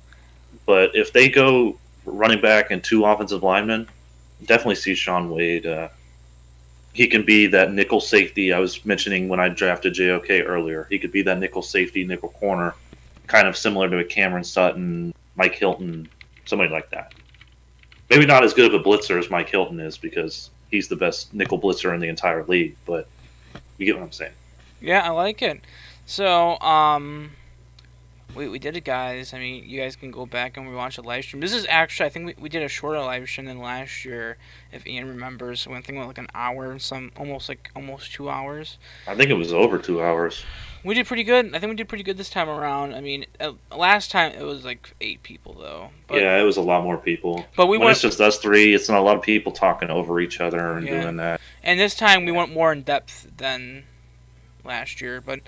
But if they go running back and 2 offensive linemen, definitely see Shaun Wade. He can be that nickel safety I was mentioning when I drafted JOK earlier. He could be that nickel safety, nickel corner, kind of similar to a Cameron Sutton, Mike Hilton, somebody like that. Maybe not as good of a blitzer as Mike Hilton is because he's the best nickel blitzer in the entire league, but you get what I'm saying. Yeah, I like it. So, we did it, guys. I mean, you guys can go back and rewatch the live stream. This is actually, I think we did a shorter live stream than last year, if Ian remembers. One thing like an hour and almost 2 hours. I think it was over 2 hours. We did pretty good. I think we did pretty good this time around. I mean, last time it was like 8 people though. But, yeah, it was a lot more people. But when it's just us 3, it's not a lot of people talking over each other and doing that. And this time we went more in depth than last year, but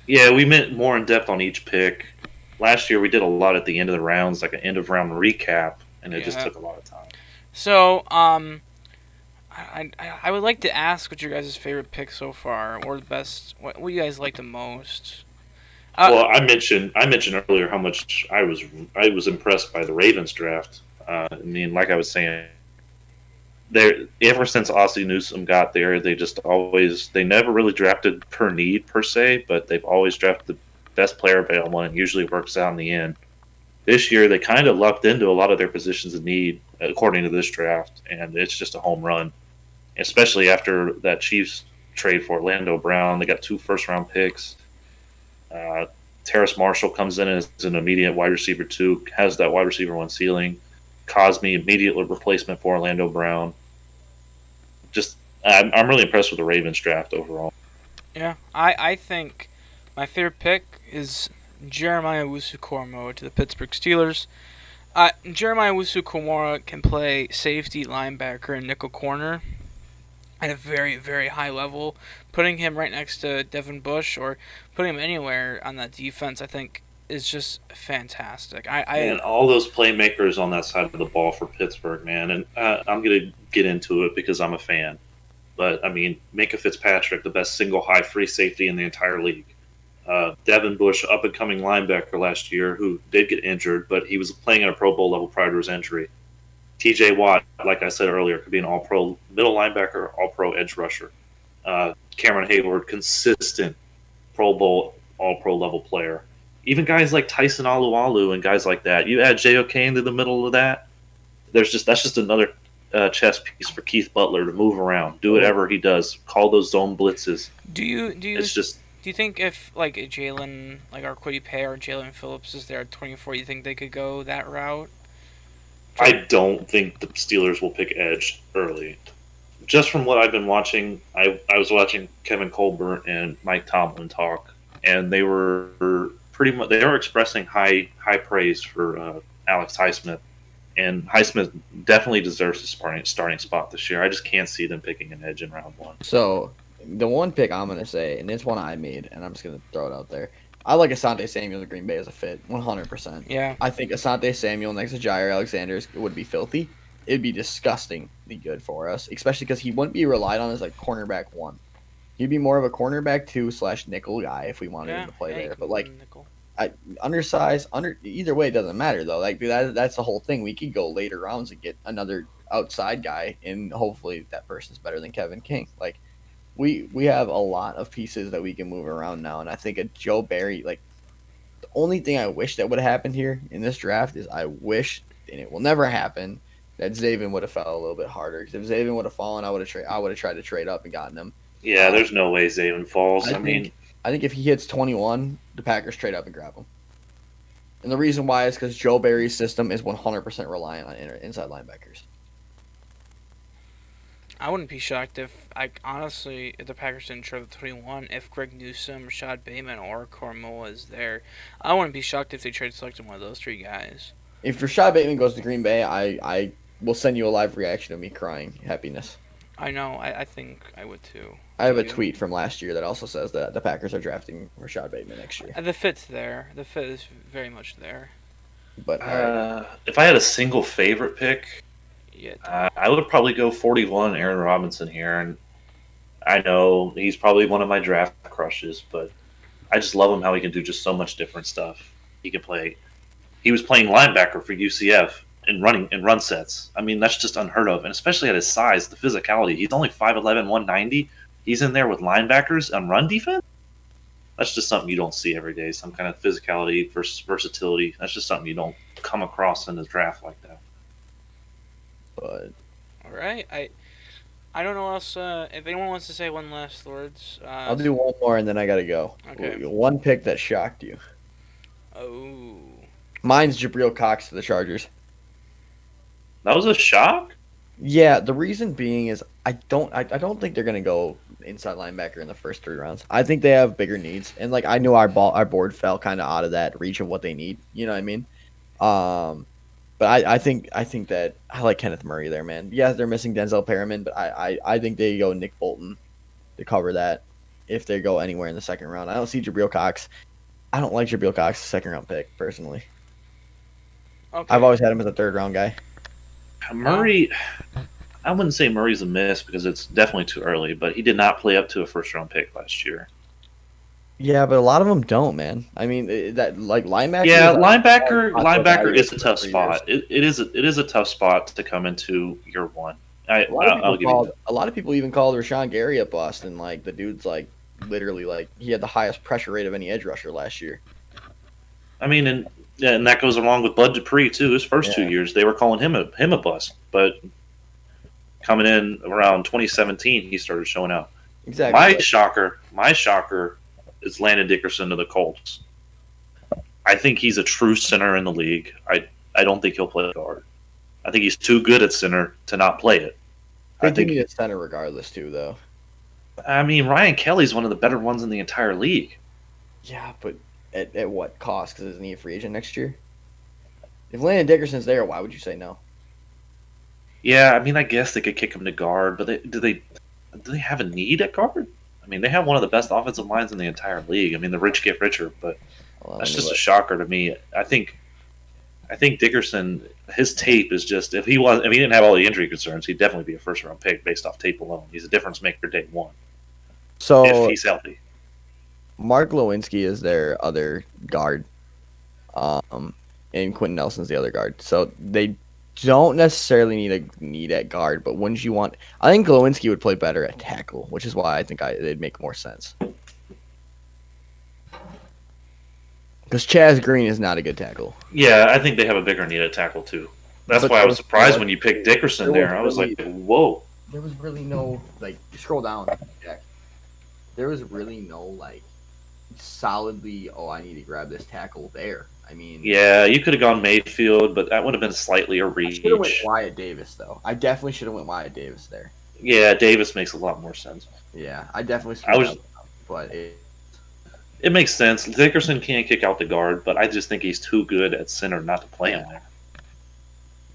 yeah, we went more in depth on each pick. Last year we did a lot at the end of the rounds, like an end of round recap, and it just took a lot of time. So, I would like to ask what your guys' favorite pick so far, or the best. What you guys like the most? Well, I mentioned earlier how much I was impressed by the Ravens draft. I mean, like I was saying, ever since Ossie Newsome got there, they never really drafted per need per se, but they've always drafted the best player available, and it usually works out in the end. This year, they kind of lucked into a lot of their positions of need, according to this draft, and it's just a home run. Especially after that Chiefs trade for Orlando Brown, they got 2 first-round picks. Terrace Marshall comes in as an immediate wide receiver 2, has that wide receiver 1 ceiling. Cosme, immediate replacement for Orlando Brown. I'm really impressed with the Ravens draft overall. Yeah, I think my favorite pick is Jeremiah Owusu-Koramoah to the Pittsburgh Steelers. Jeremiah Owusu-Koramoah can play safety, linebacker, and nickel corner at a very, very high level. Putting him right next to Devin Bush or putting him anywhere on that defense, I think, is just fantastic. And all those playmakers on that side of the ball for Pittsburgh, man. And I'm going to get into it because I'm a fan. But, I mean, Minkah Fitzpatrick, the best single high free safety in the entire league. Devin Bush, up-and-coming linebacker last year, who did get injured, but he was playing at a Pro Bowl level prior to his injury. T.J. Watt, like I said earlier, could be an all-pro middle linebacker, all-pro edge rusher. Cameron Hayward, consistent Pro Bowl, all-pro level player. Even guys like Tyson Alualu and guys like that. You add JOK into the middle of that, that's just another chess piece for Keith Butler to move around, do whatever he does, call those zone blitzes. Do you Do you think if like Jalen, like Arquette Pay or Jalen Phillips is there at 24, you think they could go that route? I don't think the Steelers will pick edge early. Just from what I've been watching, I was watching Kevin Colbert and Mike Tomlin talk, and they were expressing high praise for Alex Highsmith, and Highsmith definitely deserves his starting spot this year. I just can't see them picking an edge in round 1. So the one pick I'm going to say, and it's one I made, and I'm just going to throw it out there. I like Asante Samuel to Green Bay as a fit, 100%. Yeah. I think Asante Samuel next to Jair Alexander would be filthy. It'd be disgustingly good for us, especially because he wouldn't be relied on as like cornerback 1. He'd be more of a cornerback 2/nickel guy if we wanted him to play there. But like, undersized, either way, it doesn't matter though. Like that's the whole thing. We could go later rounds and get another outside guy, and hopefully that person's better than Kevin King. Like, we have a lot of pieces that we can move around now, and I think a Joe Barry, like, the only thing I wish that would have happened here in this draft is I wish, and it will never happen, that Zaven would have fell a little bit harder. Because if Zaven would have fallen, I would have tried to trade up and gotten him. Yeah, there's no way Zaven falls. I think if he hits 21, the Packers trade up and grab him. And the reason why is because Joe Barry's system is 100% reliant on inside linebackers. I wouldn't be shocked if, honestly, if the Packers didn't trade the 3-1, if Greg Newsome, Rashad Bateman, or Cormoa is there. I wouldn't be shocked if they trade selected one of those three guys. If Rashad Bateman goes to Green Bay, I will send you a live reaction of me crying happiness. I know, I think I would too. I have a You? tweet from last year that also says that the Packers are drafting Rashad Bateman next year. The fit's there. The fit is very much there. But If I had a single favorite pick, Yeah. I would probably go 41 Aaron Robinson here. And I know he's probably one of my draft crushes, but I just love him how he can do just so much different stuff. He can play. He was playing linebacker for UCF in run sets. I mean, that's just unheard of, and especially at his size, the physicality. He's only 5'11", 190. He's in there with linebackers on run defense. That's just something you don't see every day. Some kind of physicality versus versatility. That's just something you don't come across in the draft like that. but All right. I don't know what else. If anyone wants to say one last words. I'll do one more and then I gotta go. Okay. One pick that shocked you. Oh. Mine's Jabril Cox to the Chargers. That was a shock. Yeah, the reason being is I don't think they're gonna go inside linebacker in the first 3 rounds. I think they have bigger needs, and like I knew our board fell kind of out of that reach of what they need. You know what I mean? But I think that I like Kenneth Murray there, man. Yeah, they're missing Denzel Perriman, but I think they go Nick Bolton to cover that if they go anywhere in the second round. I don't see Jabril Cox. I don't like Jabril Cox, second round pick personally. Okay. I've always had him as a 3rd round guy. Murray, I wouldn't say Murray's a miss because it's definitely too early, but he did not play up to a first-round pick last year. Yeah, but a lot of them don't, man. I mean, that like linebacker. Yeah, like, linebacker is a tough 3 spot. years. It is a tough spot to come into year one. A I'll give you that. lot of people even called Rashawn Gary a bust, and like the dude's like literally like he had the highest pressure rate of any edge rusher last year. I mean, and that goes along with Bud Dupree too. His first 2 Yeah. years, they were calling him a bust, but coming in around 2017, he started showing out. Exactly. My shocker is Landon Dickerson to the Colts. I think he's a true center in the league. I don't think he'll play guard. I think he's too good at center to not play it. They I do think. need a center regardless too, though. I mean, Ryan Kelly's one of the better ones in the entire league. Yeah, but at what cost? Because isn't he a free agent next year? If Landon Dickerson's there, why would you say no? Yeah, I mean, I guess they could kick him to guard, but do they have a need at guard? I mean, they have one of the best offensive lines in the entire league. I mean, the rich get richer, but Well, that's just anyway. a shocker to me. I think Dickerson, his tape is just if he didn't have all the injury concerns, he'd definitely be a first round pick based off tape alone. He's a difference maker day one if So he's healthy. Mark Lewinsky is their other guard, and Quentin Nelson's the other guard. So they don't necessarily need at guard, but wouldn't you want? I think Lewinsky would play better at tackle, which is why I think it'd make more sense. Because Chaz Green is not a good tackle. Yeah, I think they have a bigger need at tackle too. That's But why I was there- surprised when you picked Dickerson there there. I was was like, whoa. There was really no scroll down, Jack. There was really no solidly. Oh, I need to grab this tackle there. I mean, Yeah, you could have gone Mayfield, but that would have been slightly a I reach. should have went Wyatt Davis though. I definitely should have went Wyatt Davis there. Yeah, Davis makes a lot more sense. Yeah, I definitely. I was- screwed up, but It makes sense. Dickerson can't kick out the guard, but I just think he's too good at center not to play him there.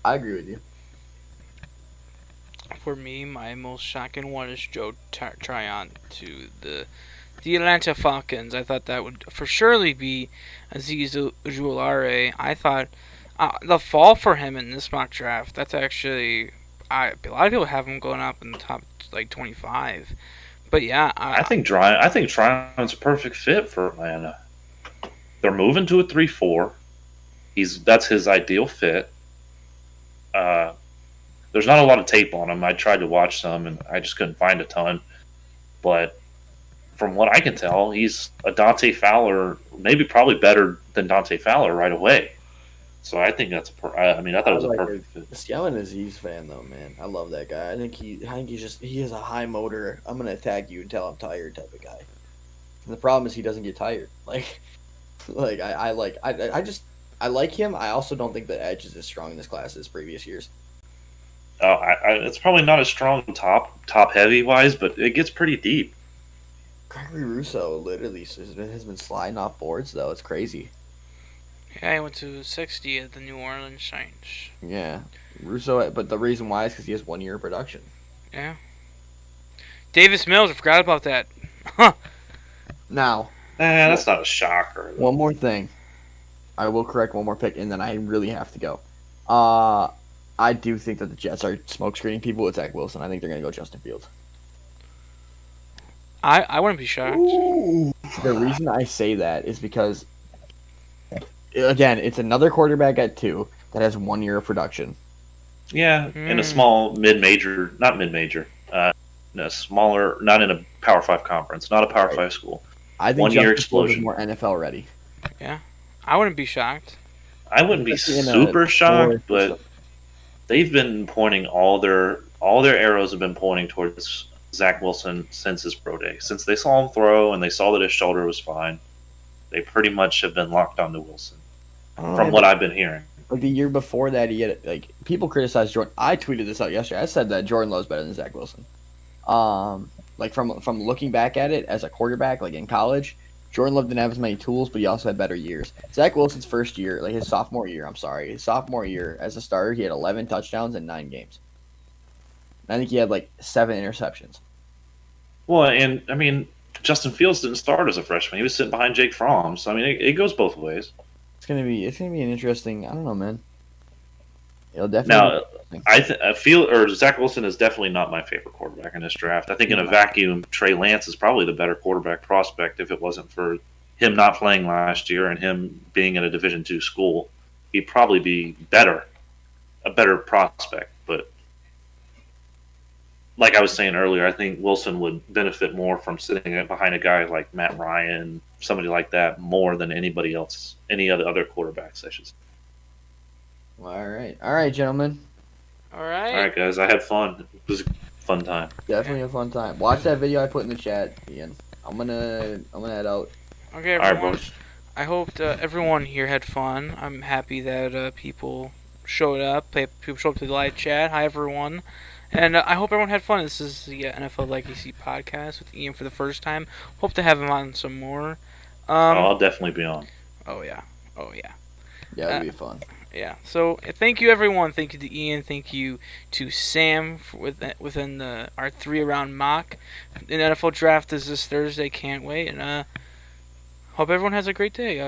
I agree with you. For me, my most shocking one is Joe Tryon to the Atlanta Falcons. I thought that would for surely be Aziz Ujulare. I thought the fall for him in this mock draft. That's actually a lot of people have him going up in the top 25. But yeah, I think Tryon's a perfect fit for Atlanta. They're moving to a 3-4. That's his ideal fit. There's not a lot of tape on him. I tried to watch some, and I just couldn't find a ton. But from what I can tell, he's a Dante Fowler, maybe probably better than Dante Fowler right away. So I think that's I thought it was a perfect fit. I'm an Aziz fan though, man. I love that guy. I think he has a high motor. I'm gonna attack you until I'm tired type of guy. And the problem is he doesn't get tired. I like him. I also don't think the edge is as strong in this class as previous years. It's probably not as strong top heavy wise, but it gets pretty deep. Gregory Russo literally has been sliding off boards though. It's crazy. Yeah, he went to 60 at the New Orleans Saints. Yeah, Russo. But the reason why is because he has 1 year of production. Yeah. Davis Mills, I forgot about that. Huh. Now, That's not a shocker. one more thing. I will correct one more pick, and then I really have to go. I do think that the Jets are smoke screening people with Zach Wilson. I think they're going to go Justin Fields. I wouldn't be shocked. The reason I say that is because, again, it's another quarterback at 2 that has 1 year of production. Yeah, in a small mid-major, not mid-major, in a smaller, not in a Power 5 conference, not a Power 5 school. I think 1 year Justin Fields is explosion. more NFL ready. I wouldn't be shocked. I wouldn't be Especially in a super shocked, four but system. they've been pointing all their arrows have been pointing towards Zach Wilson since his pro day. Since they saw him throw and they saw that his shoulder was fine, they pretty much have been locked onto Wilson. From what I've been hearing. Like the year before that, he had people criticized Jordan. I tweeted this out yesterday. I said that Jordan Love's better than Zach Wilson. Like from looking back at it as a quarterback, like in college, Jordan Love didn't have as many tools, but he also had better years. Zach Wilson's first year, like his sophomore year as a starter, he had 11 touchdowns in 9 games. I think he had like 7 interceptions. Well, and I mean, Justin Fields didn't start as a freshman. He was sitting behind Jake Fromm. So I mean, it goes both ways. It's gonna be an interesting. I don't know, man. It'll definitely. Now, I feel Zach Wilson is definitely not my favorite quarterback in this draft. I think in a vacuum, Trey Lance is probably the better quarterback prospect. If it wasn't for him not playing last year and him being in a Division II school, he'd probably be a better prospect. But like I was saying earlier, I think Wilson would benefit more from sitting behind a guy like Matt Ryan, somebody like that, more than anybody else, any other quarterbacks, I should say. All right, gentlemen. All right. All right, guys, I had fun. It was a fun time. Definitely a fun time. Watch that video I put in the chat, Ian. I'm gonna head out. Okay, All right, everyone. boys. I hope everyone here had fun. I'm happy that people showed up. People showed up to the live chat. Hi, everyone. And I hope everyone had fun. This is the NFL Legacy podcast with Ian for the first time. Hope to have him on some more. I'll definitely be on. Oh, yeah. Yeah, it'll be fun. Yeah. So thank you, everyone. Thank you to Ian. Thank you to Sam within our 3-round mock. The NFL draft is this Thursday. Can't wait. And hope everyone has a great day.